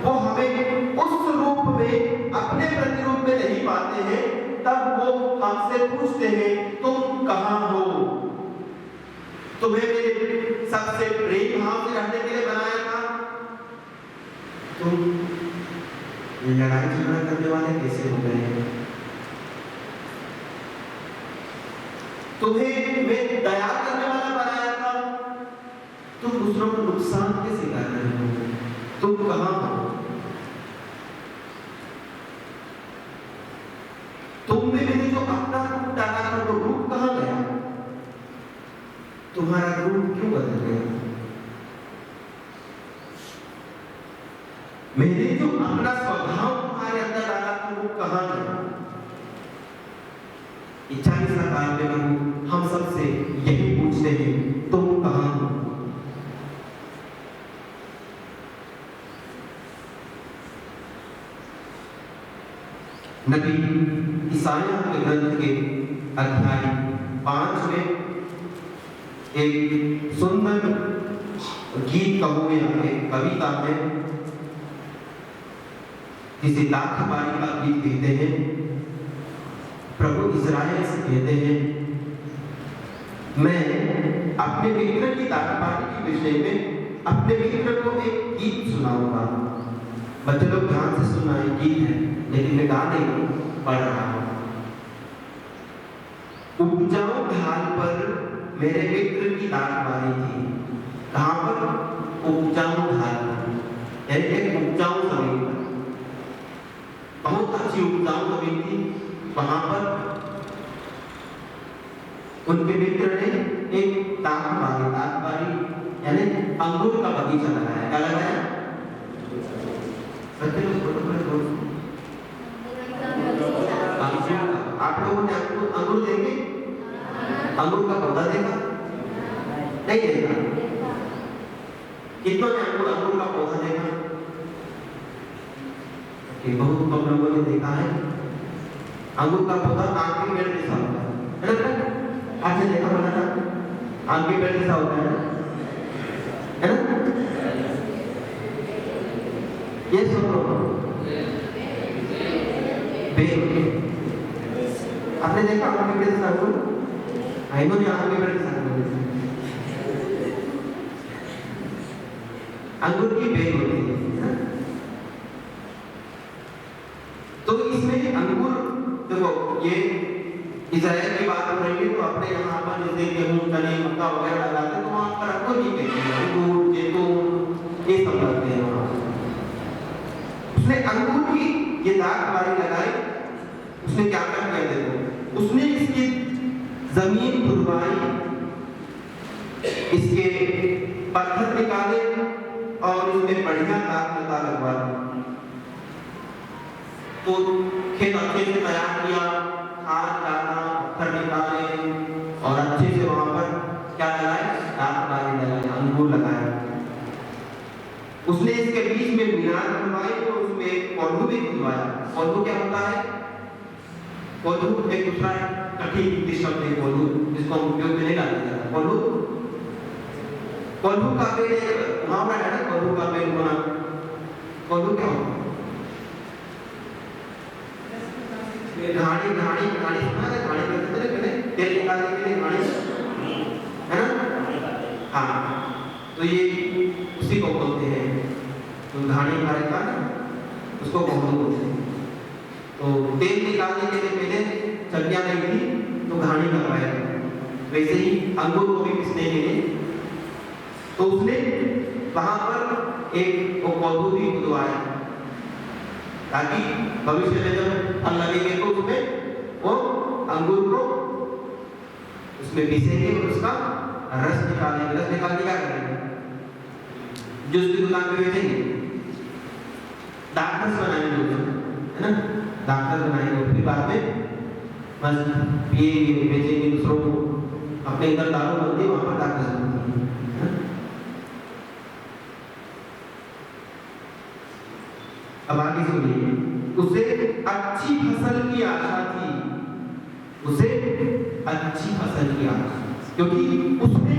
वो हमें उस रूप में, अपने प्रतिरूप में नहीं पाते हैं, तब वो हमसे पूछते हैं, तुम कहां हो? तुम्हें मेरे सबसे प्रेम भाव से रहने के लिए बनाया था, तुम लड़ाई झगड़ा करने वाले कैसे हो गए? तुम्हें मैं दया करने वाला बनाया था, तुम दूसरों को नुकसान कैसे कर रहे हो? तुम कहां हो? तुमने मैंने जो अपना रूप डाला था, वो रूप कहां गया? तुम्हारा रूप क्यों बदल गया? मैंने जो अपना स्वभाव तुम्हारे अंदर डाला था, वो कहां गया? 40 साल में प्रभु हम सबसे यही पूछते हैं, तुम कहां हो? नबी ईसाया के ग्रंथ के अध्याय 5 में एक सुंदर गीत कहो या एक कविता में जिसे दाखबारी का गीत कहते हैं। प्रभु इस्राएल से कहते हैं, मैं अपने मित्र की दाखबारी के विषय में अपने मित्र को एक गीत सुनाऊंगा। बच्चे लोग ध्यान से सुनना, ये गीत है लेकिन मैं गा नहीं पढ़ रहा हूं। उपजाऊ ढाल पर मेरे मित्र की डाक मारी थी। कहां पर? उपजाऊ ढाल पर, यानी एक उपजाऊ जमीन पर, बहुत अच्छी उपजाऊ जमीन थी। वहां पर उनके मित्र ने एक डाक मारी यानी अंगूर का बगीचा लगाया। क्या लगाया? आप लोगों ने अंगूर देंगे? अंगूर का पौधा देखा? नहीं देखा? कितनों ने अंगूर का पौधा देखा? बहुत कम लोगों ने देखा है। अंगूर का पौधा आम के पेड़ जैसा होता है ना? आपने देखा बोला था? आम के पेड़ जैसा होता है ना? ये सुनो, आपने देखा आम के पेड़ जैसा अंगूर? आइनो ने आम के पेड़ जैसा अंगूर की बेल होती है। तो इसमें अंगूर, देखो ये इजराइल की बात हो रही है, तो अपने यहाँ पर जैसे गेहूं, चने, मक्का वगैरह लगाते हैं तो वहाँ पर अंगूर की खेती है, अंगूर, जैतून, ये सब लगते हैं वहाँ। उसने अंगूर की ये दागबारी लगाई। उसने क्या क्या किया देखो, उसने इसकी जमीन खुरवाई, इसके पत्थर निकाले और इसमें बढ़िया दाग लगवा दिया। तो खेत अच्छे से तैयार किया, खाद डाला, पत्थर निकाले और अच्छे से वहां पर क्या लगाए? दागबारी लगाए, अंगूर लगाए। उसने इसके बीच में मीनार बनवाई और उसमें कोल्हू भी खुदवाया। कोल्हू क्या होता है? कोल्हू एक दूसरा कठिन शब्द है कोल्हू, जिसको हम उपयोग में नहीं लाते हैं। कोल्हू का पेड़ एक मुहावरा है ना, कोल्हू का पेड़ होना। कोल्हू क्या होता है? घाड़ी घाड़ी घाड़ी सुना है? घाड़ी करते थे पहले तेल निकालने के लिए, घाड़ी है ना? हाँ, तो ये उसी को बोलते हैं। तो घाड़ी घाड़ी का उसको कोल्हू बोलते हैं। तो तेल निकालने के लिए पहले चक्कियां नहीं थी तो घाड़ी करवाया। वैसे ही अंगूर को भी पिसने के लिए तो उसने वहां पर एक कोल्हू भी खुदवाया, ताकि भविष्य में जब फल लगेंगे तो उसमें वो अंगूर को उसमें पीसेंगे और उसका रस निकालेंगे। रस निकाल के क्या करेंगे? जूस की दुकान पे बेचेंगे, डॉक्टर्स बनाएंगे, है ना? डॉक्टर बनाएंगे और फिर बाद में बस पिएंगे, बेचेंगे दूसरों को। अपने इधर दारू बनती है, वहां पर डॉक्टर्स बनती है। अब आगे सुनिए, उसे अच्छी फसल की आशा थी। उसे अच्छी फसल की आशा, क्योंकि उसने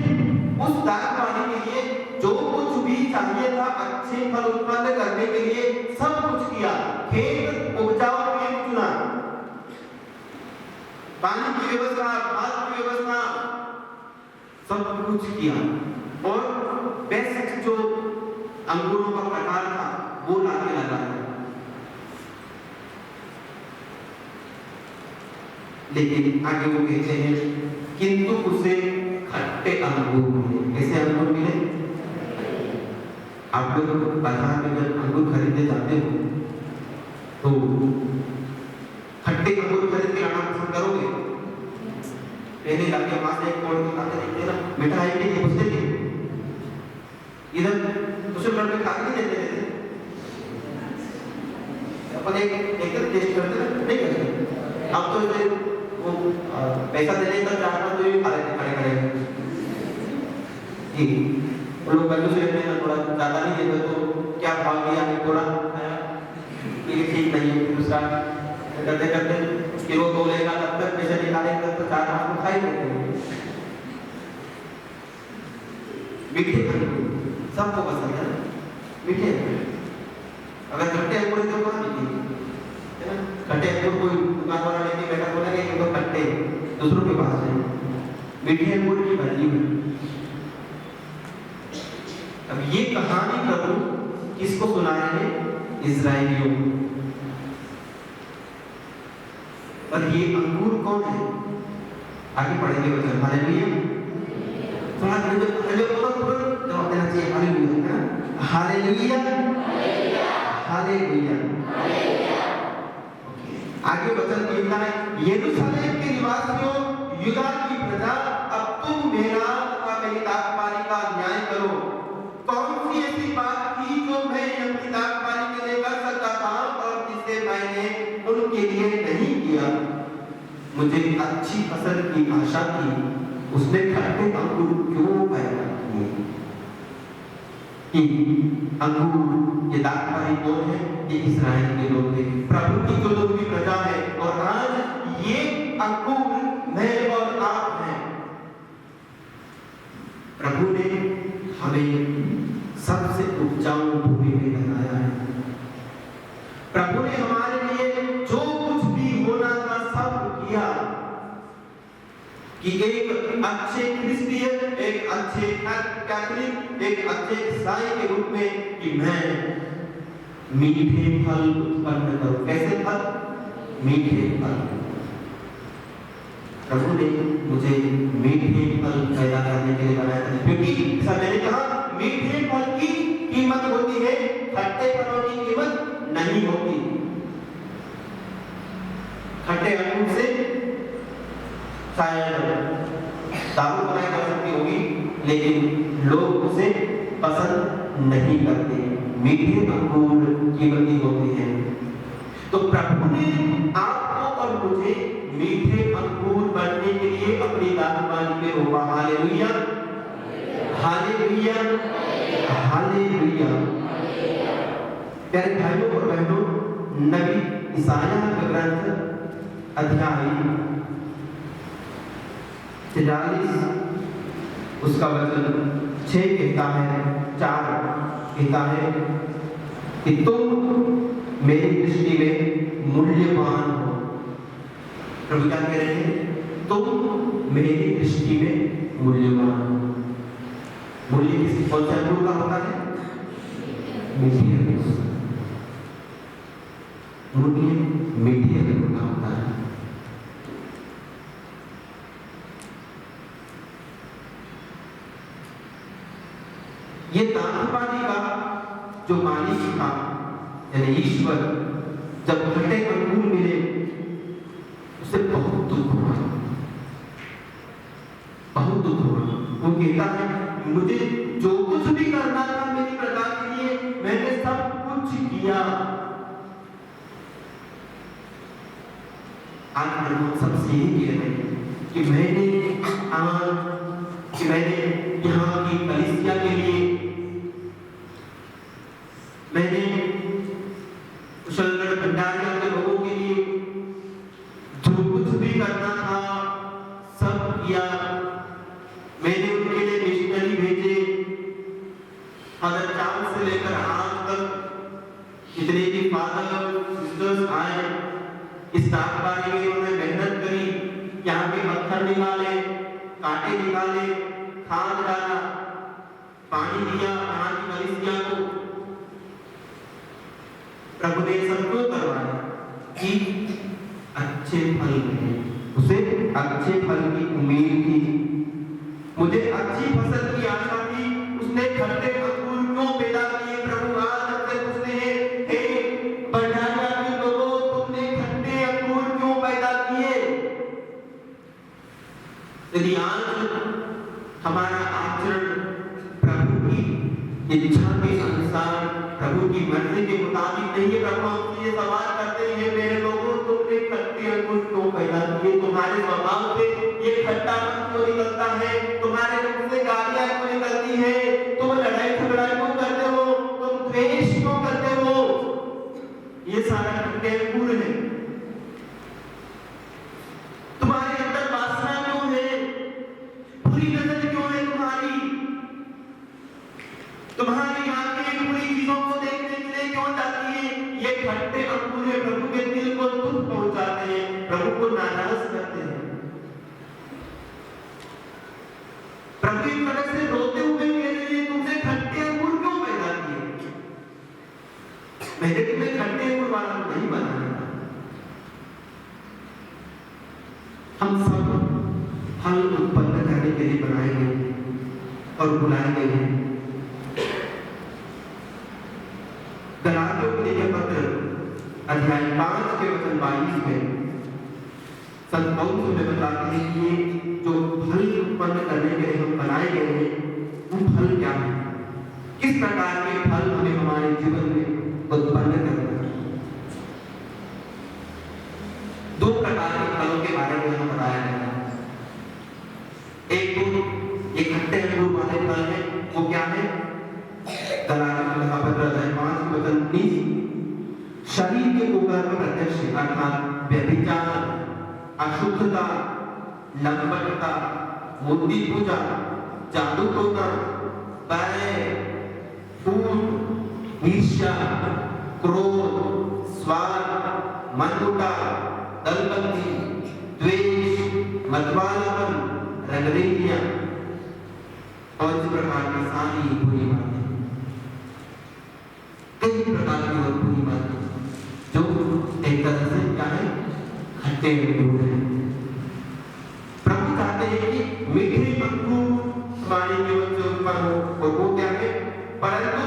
उस दागबारी के लिए जो कुछ भी चाहिए था अच्छे फल उत्पन्न करने के लिए सब कुछ किया। खेत उपजाऊ खेत चुना, पानी की व्यवस्था, खाद की व्यवस्था, सब कुछ किया और बेस्ट जो अंगूरों का प्रकार था वो लाके लगाया। लेकिन आगे वो कहते हैं किंतु उसे खट्टे अंगूर मिले। कैसे अंगूर मिले? आप लोग बाजार में जब अंगूर खरीदने जाते हो तो खट्टे अंगूर खरीद के लाना पसंद करोगे? पहले जाके वहां से एक तोड़ के खाते देखते ना, मिठाई के लिए पूछते थे, इधर दूसरे घर में खा के देते थे। अपन एक टेस्ट करते ना, नहीं करते। अब तो इसे वो पैसा देने का चाहता तो ये खड़े खड़े ठीक लोग कंजूस रहते हैं ना, थोड़ा ज्यादा नहीं देते तो क्या भाव दिया नहीं, थोड़ा ये ठीक नहीं है। फिर उसका करते करते कि वो तोलेगा तब तक पैसे निकालेगा तो चार हाथ खाई देते हैं। मीठे सबको पसंद है मीठे। अगर खट्टे अंगूर तो कहाँ मिलेंगे, है ना? खट्टे अंगूर कोई दुकान वाला लेके बैठा बोलेगा ये तो खट्टे दूसरों के पास है, मीठे अंगूर की भली हुई। अब ये कहानी प्रभु किसको सुना रहे हैं? इजराइलियों को। और ये अंगूर कौन है? आगे पढ़ेंगे वचन। हालेलुया। थोड़ा तुरंत जवाब देना चाहिए। Hallelujah, hallelujah, hallelujah. आगे वचन कहता है, यरूशलेम के निवासियों, यूदा की प्रजा, अब तुम मेरा तथा मेरी दाखबारी का न्याय करो। कौन सी ऐसी बात थी जो मैं अपनी दाखबारी के लिए कर सकता था और जिसे मैंने उनके लिए नहीं किया? मुझे अच्छी फसल की आशा थी, उसने खट्टे अंगूर क्यों पैदा किए? अंगूर, ये दाखबारी कौन है? ये इस्राएल के लोग थे, प्रभु की जो लोग की प्रजा है। और आज ये अंगूर मैं और आप हैं। प्रभु ने हमें सबसे उपजाऊ भूमि में लगाया है। प्रभु ने हमारे लिए जो कुछ भी होना था सब किया कि एक अच्छे क्रिश्चियन, एक अच्छे कैथोलिक, एक अच्छे ईसाई के रूप में कि मैं मीठे फल उत्पन्न करूं। कैसे फल? मीठे फल। प्रभु ने मुझे मीठे फल पैदा करने के लिए बनाया था, क्योंकि मैंने कहा मीठे फल की कीमत होती है, खट्टे फलों की कीमत नहीं होती। खट्टे अंगूर से शायद दारू बनाई जा सकती होगी, लेकिन लोग उसे पसंद नहीं करते। मीठे अंगूर कीमती होते हैं। तो प्रभु ने आपको और मुझे मीठे अंगूर बनने के लिए अपनी दाखबारी में रोका। Hallelujah, hallelujah, hallelujah. प्यारे भाइयों और बहनों, नबी यशायाह का ग्रंथ अध्याय 43 उसका वचन 6 कहता है, 4 कहता है कि तुम मेरी दृष्टि में मूल्यवान हो। प्रभु क्या कह रहे हैं? तुम मेरी दृष्टि में मूल्यवान हो। मूल्य किस कौन सा अंगूर का होता है? मीठे अंगूर। मूल्य मीठे अंगूर का होता है। ये दाखबारी का जो मालिक था यानी ईश्वर, जब खट्टे अंगूर मिले उसे बहुत दुख हुआ, बहुत दुख हुआ। वो कहता है मुझे जो कुछ भी करना था मेरी प्रजा के लिए मैंने सब कुछ किया। आज हम सबसे यही कह रहे हैं कि मैंने यहाँ की कलीसिया के लिए, मैंने कुशलगढ़ भंडारिया के लोगों के लिए जो कुछ भी करना था सब किया। मैंने उनके लिए मिशनरी भेजे, फादर चार्ल्स से लेकर आज तक जितने भी फादर सिस्टर्स आए, इस दाखबारी में उन्होंने मेहनत करी। यहाँ पे पत्थर निकाले, कांटे निकाले, खाद डाला, पानी दिया यहाँ की कलीसिया को। प्रभु ने सब क्यों करवाया? कि अच्छे फल मिले, उसे अच्छे फल की उम्मीद थी, मुझे अच्छी फसल की आशा थी। उसने खट्टे अंगूर क्यों पैदा किए? प्रभु आज हमसे पूछते हैं, हे भंडारिया के लोगों, तुमने खट्टे अंगूर क्यों पैदा किए? यदि आज हमारा आचरण प्रभु की इच्छा के अनुसार, प्रभु की मर्जी के मुताबिक नहीं है, प्रभु हमसे ये सवाल करते हैं, मेरे लोगों तुमने खट्टे अंगूर क्यों पैदा किए? तुम्हारे स्वभाव से ये खट्टापन क्यों निकलता है? तुम्हारे मुंह से गालियां क्यों निकलती है? तुम लड़ाई झगड़ा क्यों करते हो? तुम द्वेष क्यों करते हो? ये सारा खट्टे अंगूर है। तुम्हारे अंदर वासना क्यों है? बुरी नजर क्यों है तुम्हारी? तुम्हारी आंखें बुरी चीजों को देखने के लिए क्यों जाती है? ये खट्टे अंगूर प्रभु के दिल को दुख पहुंचाते हैं, प्रभु को नाराज करते हैं। प्रभु एक तरह से रोते हुए कह रहे हैं, तुमसे खट्टे अंगूर क्यों पैदा किए? मैंने हम सब फल उत्पन्न करने के लिए बनाए गए हैं और बुलाए गए हैं। गलातियों को लिखे पत्र अध्याय 5 के वचन 22 में संत पौलुस हमें बताते हैं कि ये जो फल उत्पन्न करने के लिए हम बनाए गए हैं वो फल क्या है, किस प्रकार के फल हमें हमारे जीवन में उत्पन्न करना है। 2 प्रकार के फलों के बारे में हमें बताया गया है। एक तो खट्टे अंगूर वाले फल है, वो क्या है? गलातियों को लिखा पत्र अध्याय 5 के वचन 19, शरीर के कुकर्म प्रत्यक्ष अर्थात व्यभिचार, अशुद्धता, लंपटता, मूर्ति पूजा, जादू टोना, बैर, फूट, ईर्ष्या, क्रोध, स्वार्थ, मनमुटाव, दलबंदी, द्वेष, मतवालापन, रंगरेलियां और इस प्रकार की सारी बुरी बातें, कई प्रकार की और बुरी बातें जो एक तरह से क्या है? खट्टे अंगूर हैं। प्रभु चाहते हैं कि मीठे अंगूर हमारे जीवन से उत्पन्न हो, और वो क्या है? परंतु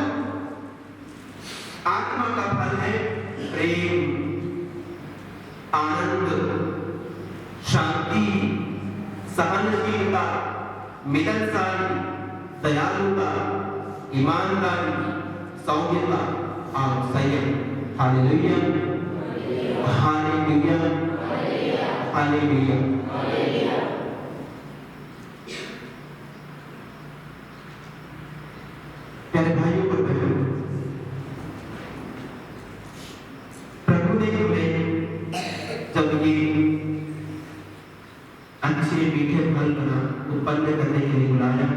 आत्मा का फल है प्रेम, आनंद, शांति, सहनशीलता, मिलनसारी, दयालुता, ईमानदारी, सौम्यता और संयम। Hallelujah, hallelujah, hallelujah. प्यारे भाइयों और बहनों, प्रभु ने हमें जब ये अच्छे मीठे फल बना उत्पन्न करने के लिए बुलाया,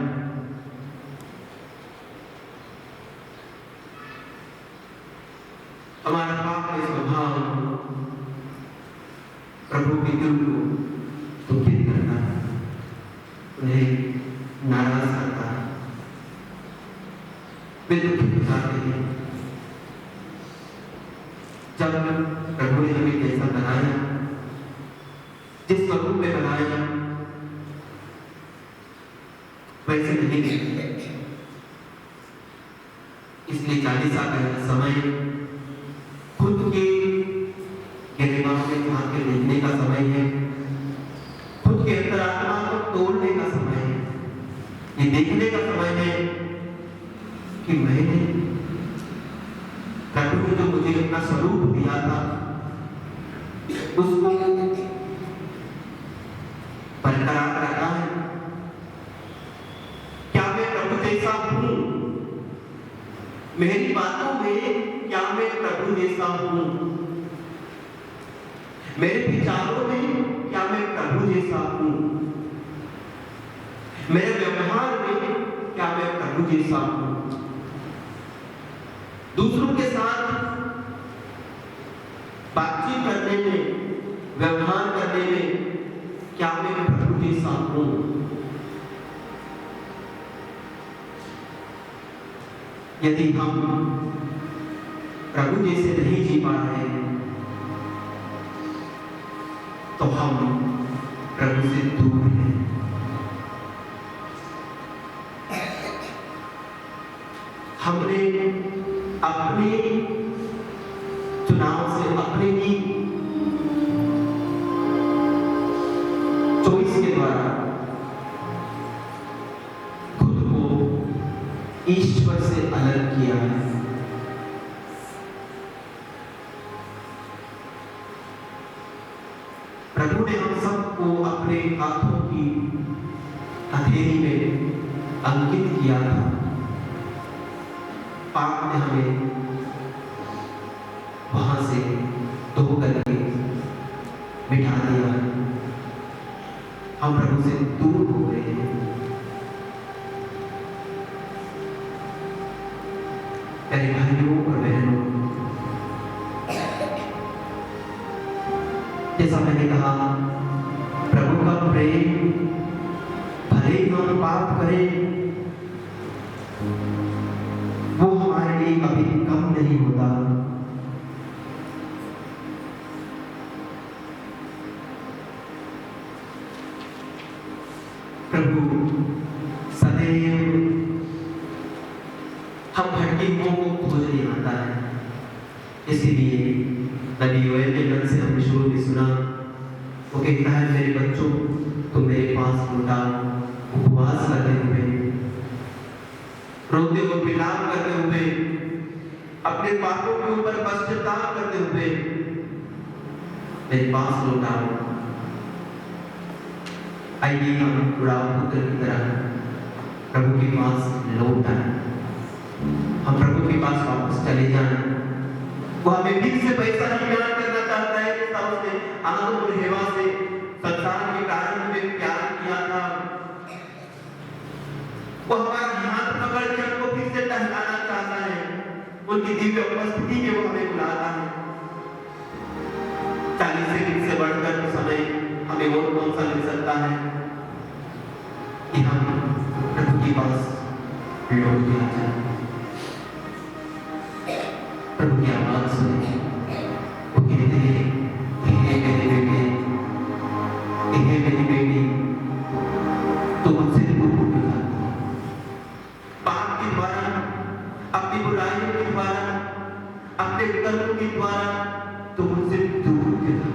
हमारा पाप का स्वभाव प्रभु के दिल को दुखित करता है, उन्हें नाराज करता है, वे दुखित हो जाते हैं। जब प्रभु ने हमें जैसा बनाया, जिस स्वरूप में बनाया, वैसे नहीं दिखते। इसलिए 40 साल का समय खुद के गिरेबान में झांक के देखने का समय है, खुद के अंतरात्मा को तोड़ने का समय है, ये देखने का समय है कि मैंने प्रभु ने जो मुझे अपना स्वरूप दिया था उसको बरकरार रखा है। क्या मैं प्रभु जैसा हूं? मेरी बातों में क्या मैं प्रभु जैसा हूं? मेरे विचारों में क्या मैं प्रभु जैसा हूं? मेरे व्यवहार में क्या मैं प्रभु जैसा हूं? दूसरों के साथ बातचीत करने में, व्यवहार करने में क्या मैं प्रभु जैसा हूं? यदि हम प्रभु जैसे नहीं जी पा रहे तो हम प्रभु से दूर हैं। हमने अपने चुनाव से, अपने ही चॉइस के द्वारा खुद को ईश्वर से अलग किया है। प्रभु ने हम सबको अपने हाथों की हथेली में अंकित किया था। पाप ने हमें वहां से धो करके मिटा दिया। हम प्रभु से दूर हो गए हैं। प्यारे भाइयों और बहनों, जैसा मैंने कहा, प्रभु का प्रेम भले ही हम पाप करें, वो हमारे लिए कभी कम नहीं होता। प्रभु सदैव हम भटके हुओं को खोजने आता है। इसीलिए नबी योएल के मन से हमने शुरू में सुना, वो कहता है मेरे बच्चों तुम मेरे पास लौटाओ, उपवास करते हुए, रोते हुए, विलाप करते हुए, अपने पापों के ऊपर पश्चाताप करते हुए मेरे पास लौटाओ। आइए हम उड़ाऊ पुत्र की तरह प्रभु के पास लौट आए, हम प्रभु के पास वापस चले जाएं। वो हमें भीख से पैसा नहीं प्यार करना चाहता है, जैसा उसने आदम और हेवा से संसार के प्रारंभ में प्यार किया था। वो हमारा हाथ पकड़ के हमको फिर से टहलाना चाहता है, उनकी दिव्य उपस्थिति में वो हमें बुलाता है। 40 दिन से बढ़कर समय हमें और कौन सा मिल सकता है कि हम प्रभु के पास लौट के आ जाएं, प्रभु की आवाज सुने। वो कहते हैं हे मेरे बेटे, हे मेरी बेटी, तो मुझसे दूर हो गया। पाप के द्वारा, अपनी बुराइयों के द्वारा, अपने कर्म के द्वारा तो मुझसे दूर हो गया।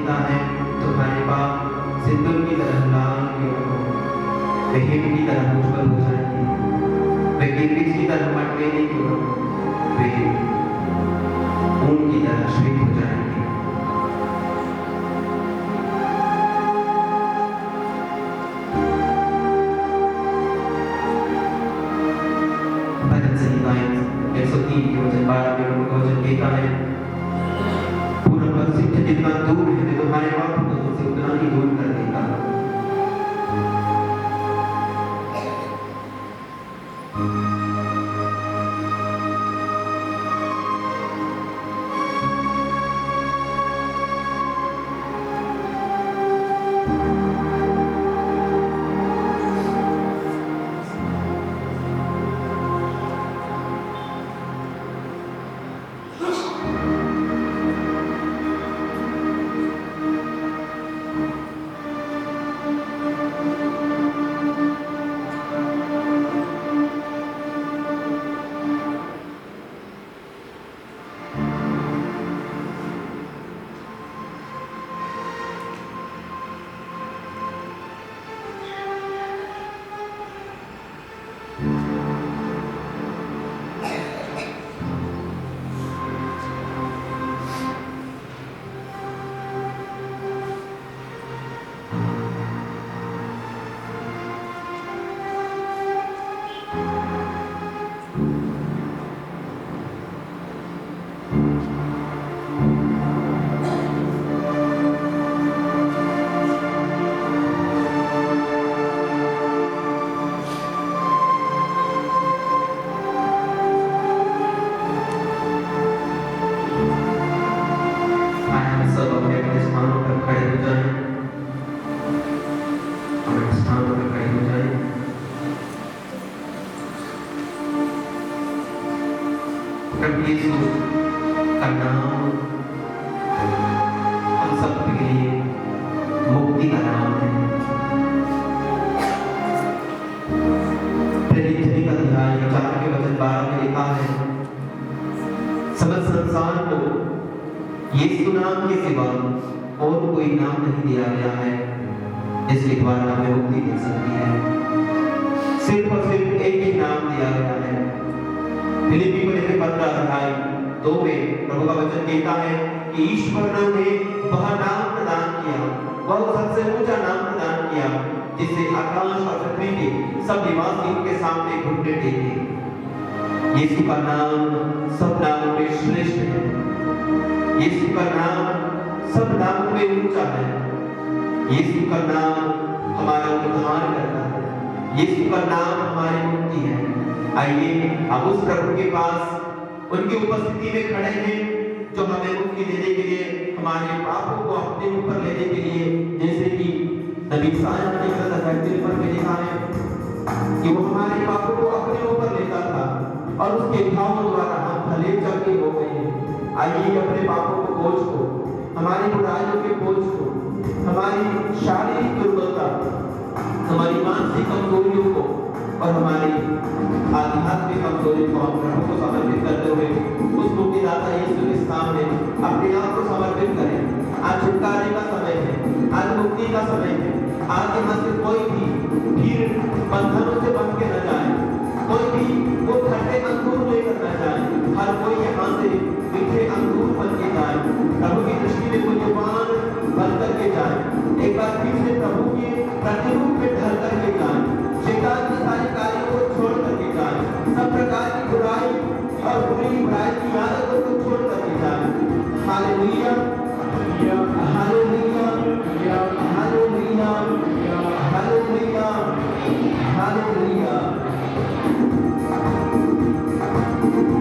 देता है तुम्हारे पाप सिंदूर की तरह लाल के हो, वे हिम की तरह उज्जवल हो जाएंगे, वे गिरगिट की तरह मटमैले के हो, वे ऊन की तरह श्वेत हो जाएंगे। भजन संहिता 103 के वचन 12 में उनका वचन कहता है, पूरा प्रसिद्ध जितना दूर है वे तुम्हारे पाप को तुमसे उतना ही दूर कर देगा। यीशु नाम के सिवा और कोई नाम नहीं दिया गया है जिसके द्वारा हमें मुक्ति मिल सकती है। सिर्फ और सिर्फ एक ही नाम दिया गया है। फिलिप्पी को लिखे पत्र अध्याय 2 में प्रभु का वचन कहता है कि ईश्वर ने वह नाम प्रदान किया, वह सबसे ऊंचा नाम प्रदान किया जिससे आकाश और पृथ्वी के सब निवासी उनके सामने घुटने टेके। यीशु का नाम सब नामों में श्रेष्ठ है। यीशु का नाम सब नामों में ऊंचा है। यीशु का नाम हमारा उद्धार करता है। यीशु का नाम हमारी मुक्ति है। आइए हम उस प्रभु के पास उनकी उपस्थिति में खड़े हैं जो हमें मुक्ति देने के लिए, हमारे पापों को अपने ऊपर लेने के लिए, जैसे कि नबी साया ने पर लिखा है कि वो हमारे पापों को अपने ऊपर लेता था और उसके घावों द्वारा हम भले चंगे हो गए हैं। आइए अपने पापों को बोझ को, हमारी बुराइयों के बोझ को, हमारी शारीरिक दुर्बलता, हमारी मानसिक कमजोरियों को और हमारी आध्यात्मिक कमजोरियों को हम प्रभु को समर्पित करते हुए उस मुक्तिदाता यीशु के सामने अपने आप को समर्पित करें। आज छुटकारे का समय है, आज मुक्ति का समय है। आज यहाँ से कोई भी भीड़ बंधनों से बंध के न जाए, कोई भी वो खट्टे अंगूर लेकर न जाए, हर कोई यहाँ से मीठे अंगूर बन के जाए, प्रभु की दृष्टि में कोई जुबान बन करके जाए। एक बार फिर से प्रभु के प्रतिरूप में ढल करके जाए, शैतान की सारी कार्यों को छोड़ करके जाए, सब प्रकार की बुराई और बुराई की आदतों को छोड़ करके जाए। Hallelujah, hallelujah, hallelujah, hallelujah, hallelujah. Thank you.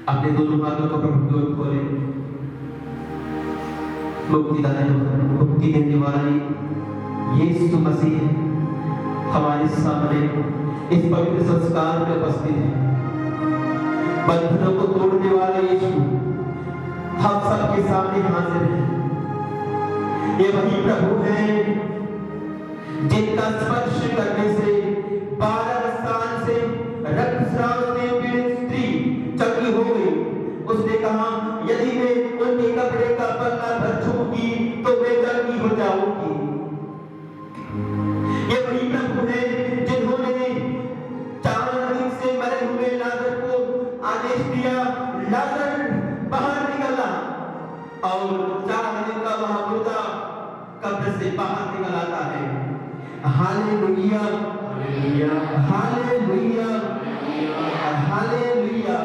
अपने दोनों हाथों को प्रभु की ओर खोले। मुक्ति देने वाले यीशु मसीह हमारे सामने इस पवित्र संस्कार में उपस्थित है। बंधनों को तोड़ने वाले यीशु हम सबके सामने हाजिर है। ये वही प्रभु है जिनका स्पर्श करने से 12 साल से रक्तस्राव से पीड़ित स्त्री चंगी हो गई। उसने कहा, यदि मैं उनके कपड़े का पल्ला भर छूऊंगी तो मैं चंगी हो जाऊंगी। ये वही प्रभु है जिन्होंने 4 दिन से मरे हुए लाजर को आदेश दिया, लाजर बाहर निकला, और 4 दिन का वह मुर्दा कब्र से बाहर निकल आता है। Hallelujah, hallelujah, hallelujah, hallelujah.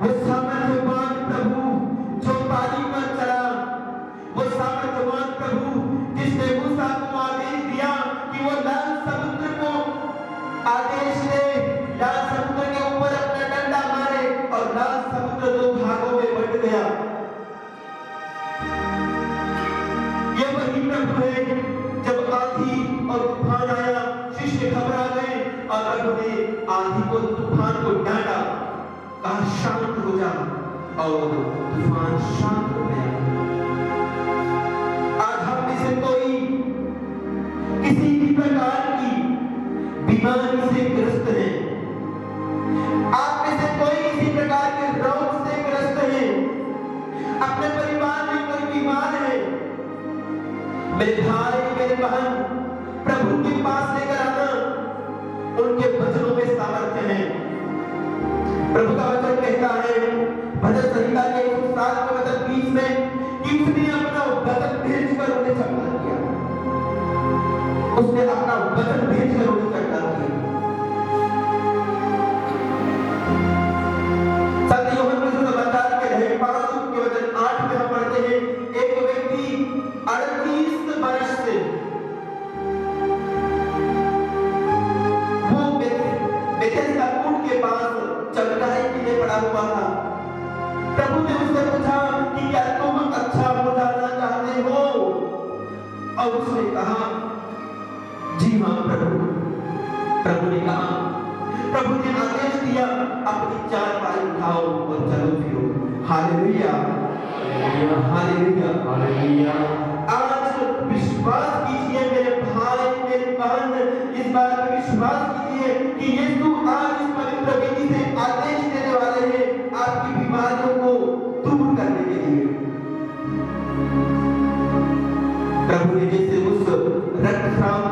वो सामर्थ्यवान प्रभु जो पानी पर चला, वो सामर्थ्यवान प्रभु जिसने मूसा को आदेश दिया कि वो लाल समुद्र को आदेश दे, लाल समुद्र के ऊपर अपना डंडा मारे और लाल समुद्र 2 भागों में बंट गया। ये वही प्रभु है जब आंधी और तूफान आया, शिष्य घबरा गए और प्रभु ने आंधी को तूफान को डांटा, कहा शांत हो जा, और तूफान शांत हो गया। आज हम में से कोई किसी भी प्रकार की बीमारी से ग्रस्त है, आप में से कोई किसी प्रकार के रोग से ग्रस्त है, अपने परिवार में कोई बीमार है, मेरे भाई मेरे बहन प्रभु के पास लेकर आना। उनके वचनों में सामर्थ्य है। प्रभु का वचन कहता है भजन संहिता के 107 के वचन 20 में कि उसने अपना वचन भेजकर उन्हें चंगा किया। उसने अपना वचन भेजकर उन्हें चंगा किया। संत यूहन्ना के सुसमाचार के 5 के वचन 8 में हम पढ़ते हैं, एक व्यक्ति 38 वर्ष से वो बेथेस्दा कूट के पास चंगाई के लिए पड़ा हुआ था। प्रभु ने उससे पूछा कि क्या तुम अच्छा हो जाना चाहते हो? और उसने कहा, जी हाँ प्रभु। प्रभु ने कहा, प्रभु ने आदेश दिया, अपनी 4 पाई उठाओ और चलो फिरो। Hallelujah, hallelujah, hallelujah. आज विश्वास कीजिए मेरे भाई मेरे बहन, इस बात पर विश्वास कीजिए कि यीशु आज इस पवित्र विधि से आदेश देने वाले हैं आपकी बीमारियों को दूर करने के लिए। प्रभु ने जैसे उस रक्तस्राव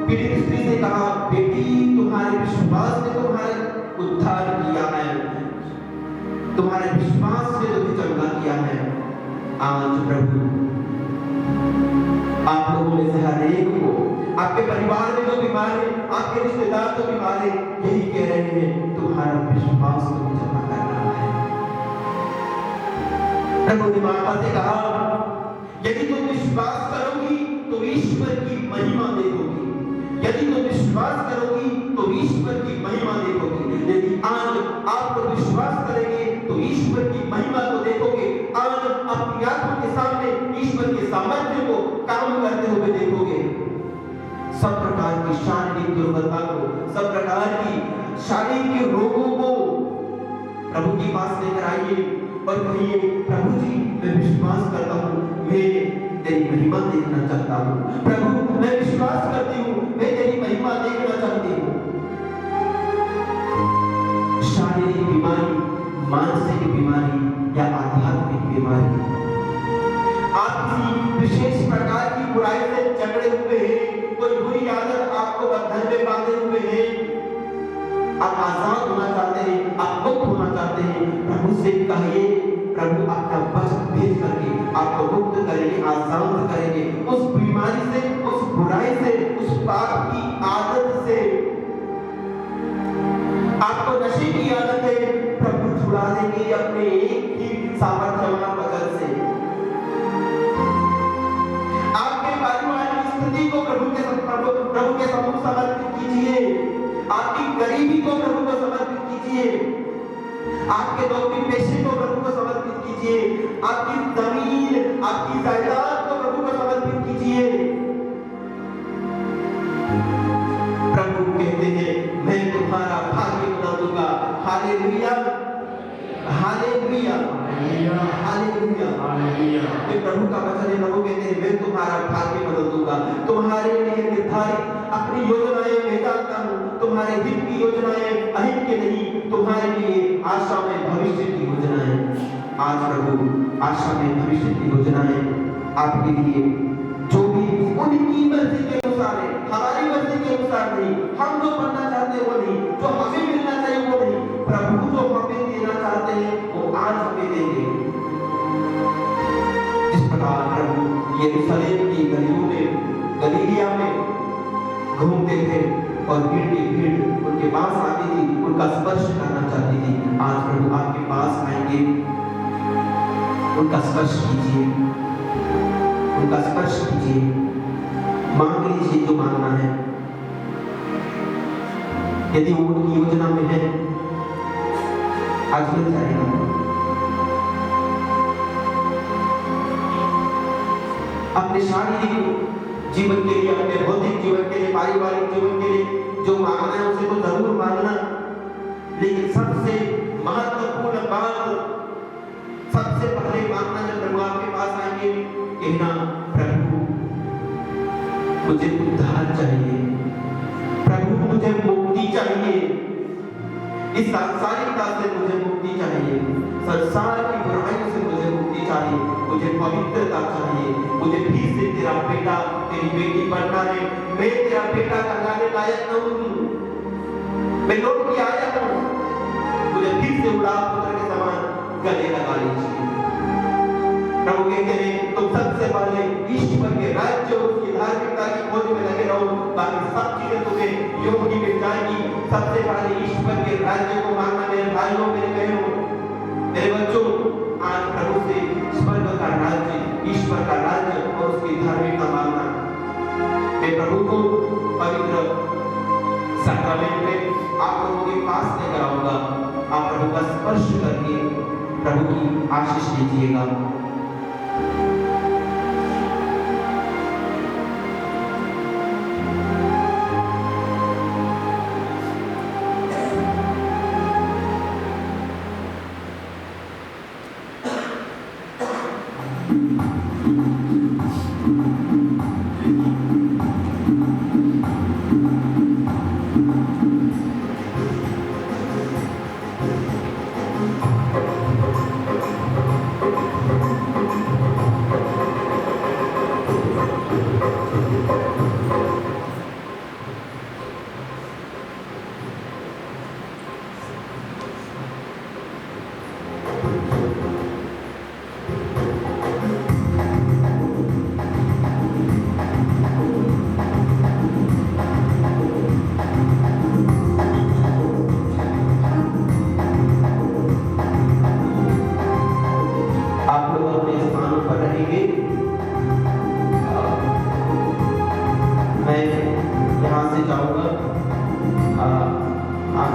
पीड़ित स्त्री से कहा, बेटी तुम्हारे विश्वास ने तुम्हारे उद्धार किया है, तुम्हारे विश्वास ने तुम्हें चंगा किया है। आज प्रभु आप लोगों में से हर एक को, आपके परिवार में जो बीमार है, आपके रिश्तेदार जो बीमार है, यही कह रहे हैं तुम्हारा विश्वास तुम्हें जमा कर रहा है। प्रभु ने माता से कहा, यदि तुम विश्वास करोगी तो ईश्वर की महिमा देखोगी, यदि तुम विश्वास करोगी तो ईश्वर की महिमा देखोगे। यदि आज आप लोग विश्वास करेंगे तो ईश्वर की महिमा को देखोगे। आज अपनी आंखों के सामने ईश्वर के सामर्थ्य को काम करते हुए देखोगे। सब प्रकार की शारीरिक दुर्बलता को, सब प्रकार की शारीरिक रोगों को प्रभु के पास लेकर आइए और कहिए, प्रभु जी मैं विश्वास करता हूँ, मैं तेरी महिमा देखना चाहता हूँ। प्रभु मैं विश्वास करती हूँ, मैं तेरी महिमा देखना चाहती हूँ। शारीरिक बीमारी, मानसिक बीमारी या आध्यात्मिक बीमारी, आप किसी विशेष प्रकार की बुराई से जकड़े हुए हैं, कोई बुरी आदत आपको बंधन में बांधे हुए हैं, आप आजाद होना चाहते हैं, आप मुक्त होना चाहते हैं, प्रभु से कहिए, प्रभु आपका वचन भेज करके आपको मुक्त करेंगे, आजाद करेंगे उस बीमारी से, उस बुराई से, उस पाप की आदत से। आपको नशे की आदत है, प्रभु छुड़ा देंगे अपने एक ही सामर्थ्यवान वचन से। आपके परिवार की स्थिति को प्रभु के सम्मुख समर्पित कीजिए। आपकी गरीबी को प्रभु को समर्पित कीजिए। आपके नौकरी पेशे को प्रभु को समर्पित कीजिए। आपकी जमीन, आपकी जायदाद को प्रभु को समर्पित कीजिए। प्रभु कहते हैं, मैं तुम्हारा भाग्य बना दूंगा। Hallelujah, hallelujah, hallelujah, hallelujah. ये प्रभु का वचन है। प्रभु कहते हैं, मैं तुम्हारा भाग्य बदल दूंगा। तुम्हारे लिए निर्धारित अपनी योजनाएं मैं जानता हूँ। तुम्हारे हित की योजनाएं अहित के नहीं, तुम्हारे लिए आशा में भविष्य की योजनाएं। आज प्रभु आशा में भविष्य की योजनाएं आपके लिए, जो भी उनकी मर्जी के अनुसार है, हमारी मर्जी के अनुसार नहीं, हम जो बनना चाहते हैं वो नहीं, जो हमें मिलना चाहिए वो नहीं, प्रभु जो हमें देना चाहते हैं वो आज हमें देंगे। जिस प्रकार प्रभु यरूशलेम की गलियों में, गलीलिया में घूमते थे और भीड़ की भीड़ उनके पास आती थी, उनका स्पर्श करना चाहती थी, आज प्रभु आपके पास आएंगे, उनका स्पर्श कीजिए, उनका स्पर्श कीजिए, मांग लीजिए जो मांगना है। यदि वो उनकी योजना में है, आज मिल जाएगा। अपने शारीरिक जीवन के लिए, अपने भौतिक जीवन के लिए, पारिवारिक जीवन के लिए जो मांगना है उसे तो जरूर मांगना, लेकिन सबसे महत्वपूर्ण बात, सबसे पहले मांगना जब प्रभु आपके पास आएंगे, कहना, प्रभु मुझे उद्धार चाहिए, प्रभु मुझे मुक्ति चाहिए, इस सांसारिकता से मुझे मुक्ति चाहिए, संसार की बुराइयों से मुझे मुक्ति चाहिए, मुझे पवित्रता चाहिए, मुझे फिर से तेरा बेटा, तेरी बेटी बनना है। मैं तेरा बेटा कहलाने लायक न हूँ, मैं लौट के आया हूँ, मुझे फिर से उड़ान पुत्र के समान गले लगा लीजिए। प्रभु कहते हैं, तुम सबसे पहले ईश्वर के राज्य और उसकी धार्मिकता की खोज में लगे रहो, बाकी सब चीजें तुम्हें योग ही मिल जाएगी। सबसे पहले ईश्वर के राज्य को मांगना। मेरे भाइयों, मेरे बहनों, मेरे बच्चों, आज प्रभु से स्वर्ग का राज्य, ईश्वर का राज्य और उसकी धार्मिकता मांगना। मैं प्रभु को पवित्र सैक्रामेंट में आप लोगों के पास लेकर आऊंगा। आप प्रभु का स्पर्श करके प्रभु की आशीष लीजिएगा।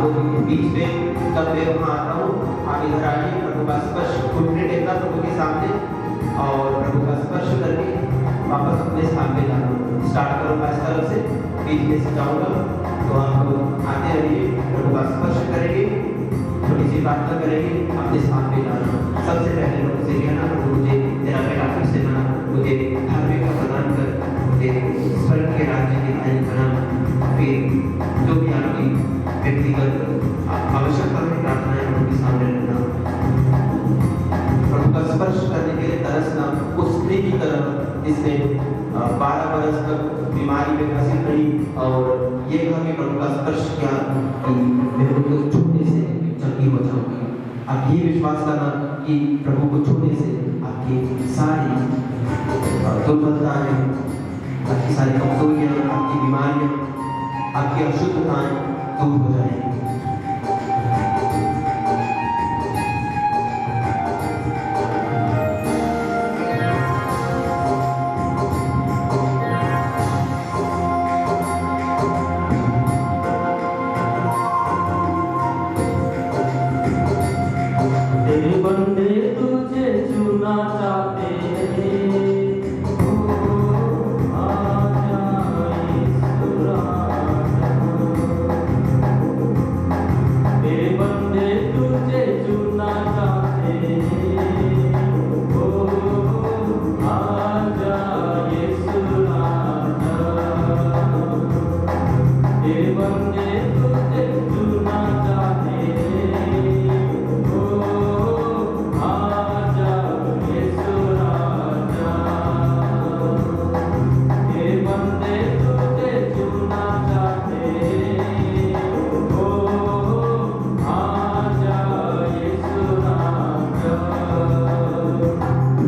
आपको बीच में जब मैं वहाँ आता हूँ, आप इधर आइए, प्रभु का स्पर्श घुटने टेकना प्रभु के सामने और प्रभु का स्पर्श करके वापस अपने स्थान पे जाना। स्टार्ट करूँगा इस तरफ से, बीच में से जाऊँगा, तो आप आते रहिए, प्रभु का स्पर्श करेंगे, थोड़ी सी प्रार्थना करेंगे, अपने स्थान पे जाना। सबसे पहले लोग से कहना, प्रभु मुझे तेरा बेटा फिर से बना, मुझे धार्मिकता प्रदान कर, मुझे स्वर्ग के राज्य के नायक बना। फिर जो भी आपकी व्यक्तिगत आवश्यकता है प्रार्थनाएं प्रभु के सामने रखना। प्रभु का स्पर्श करने के लिए तरसना, उस स्त्री की तरह जिसने 12 बरस तक बीमारी में फंसी रही और ये कहा कि प्रभु का स्पर्श किया कि मेरे को छूने से चंगी हो जाऊंगी। आप ये विश्वास करना कि प्रभु को छूने से आपकी सारी दुर्बलताएं, आपकी सारी कमजोरियां, आपकी बीमारियां, आपकी अशुद्धताएं दूर हो जाएंगी। तेरे बंदे तुझे चुना चाहते हैं, आजा यीशु राजा। तेरे बंदे तुझे चुना चाहते हैं, आजा यीशु राजा। तेरे बंदे तुझे चुना चाहते हैं, आजा यीशु राजा। तेरे बंदे तुझे चुना चाहते हैं, आजा यीशु राजा।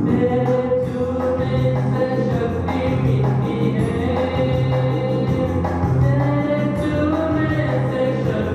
तेरे छूने से शक्ति मिलती है, तेरे छूने से शक्ति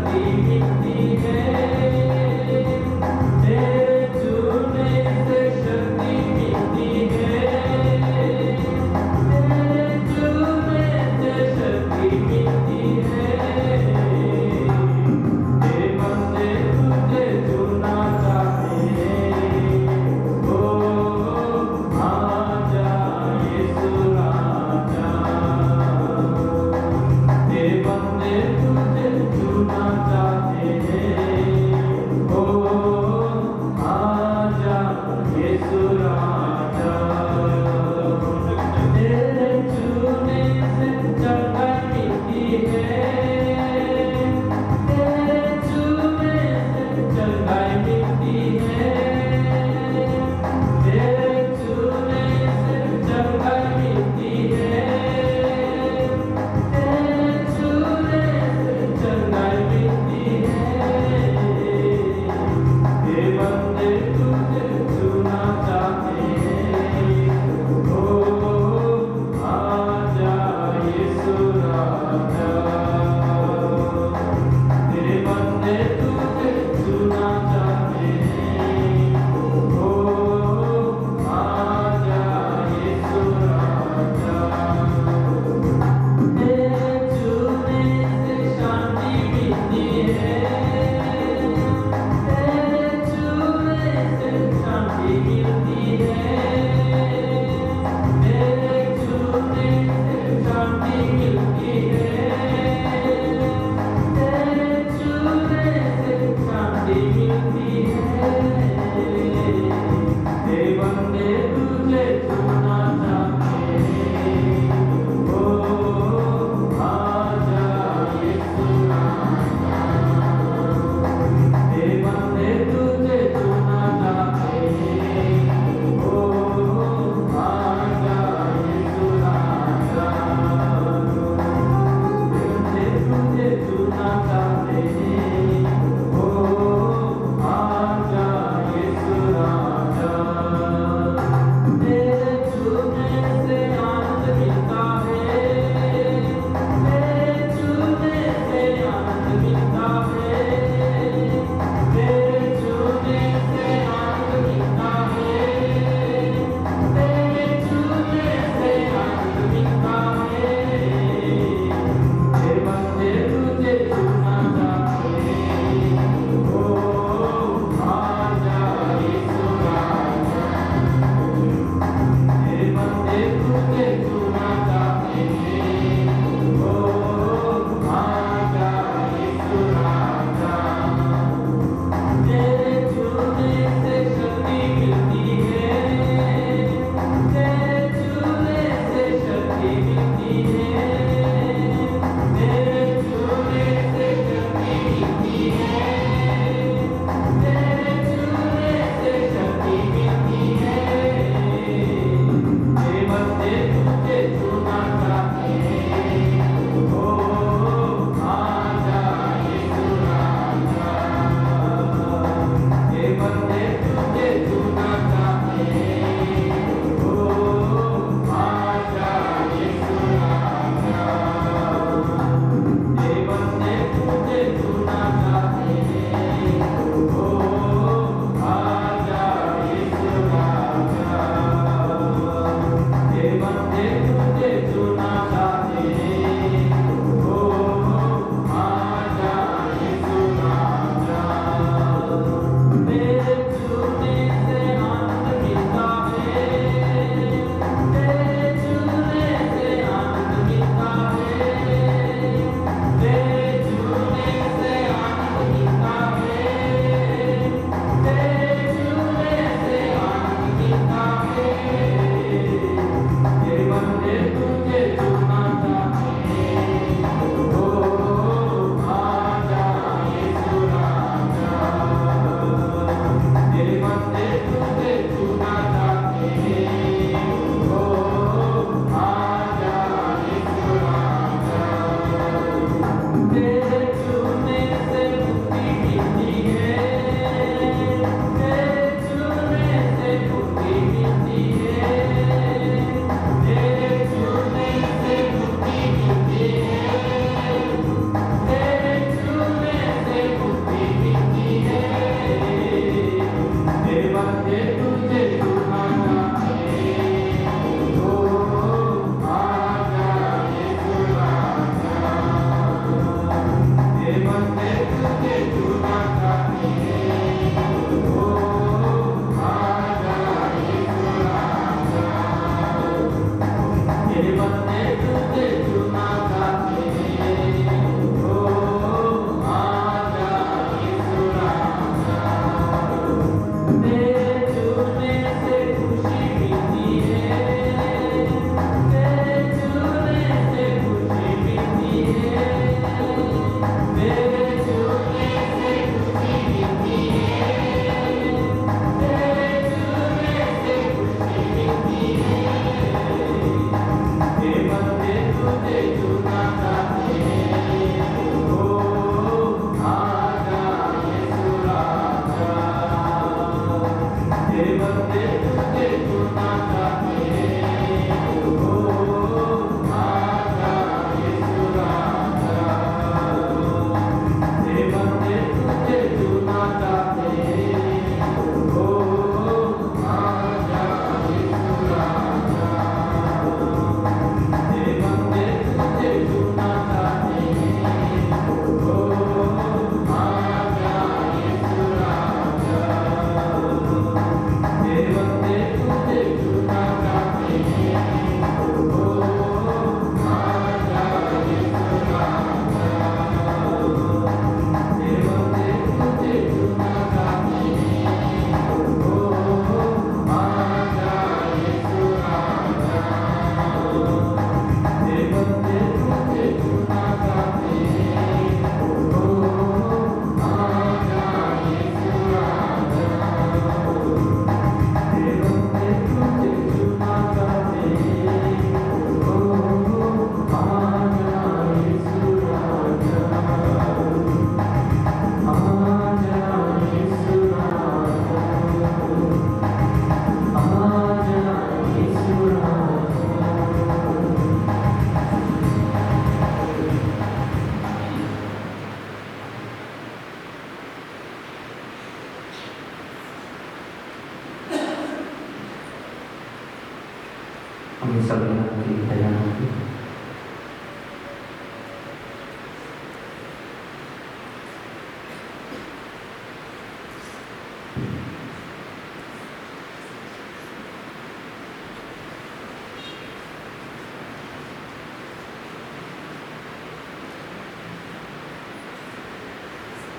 हमें सभी की दया होगी।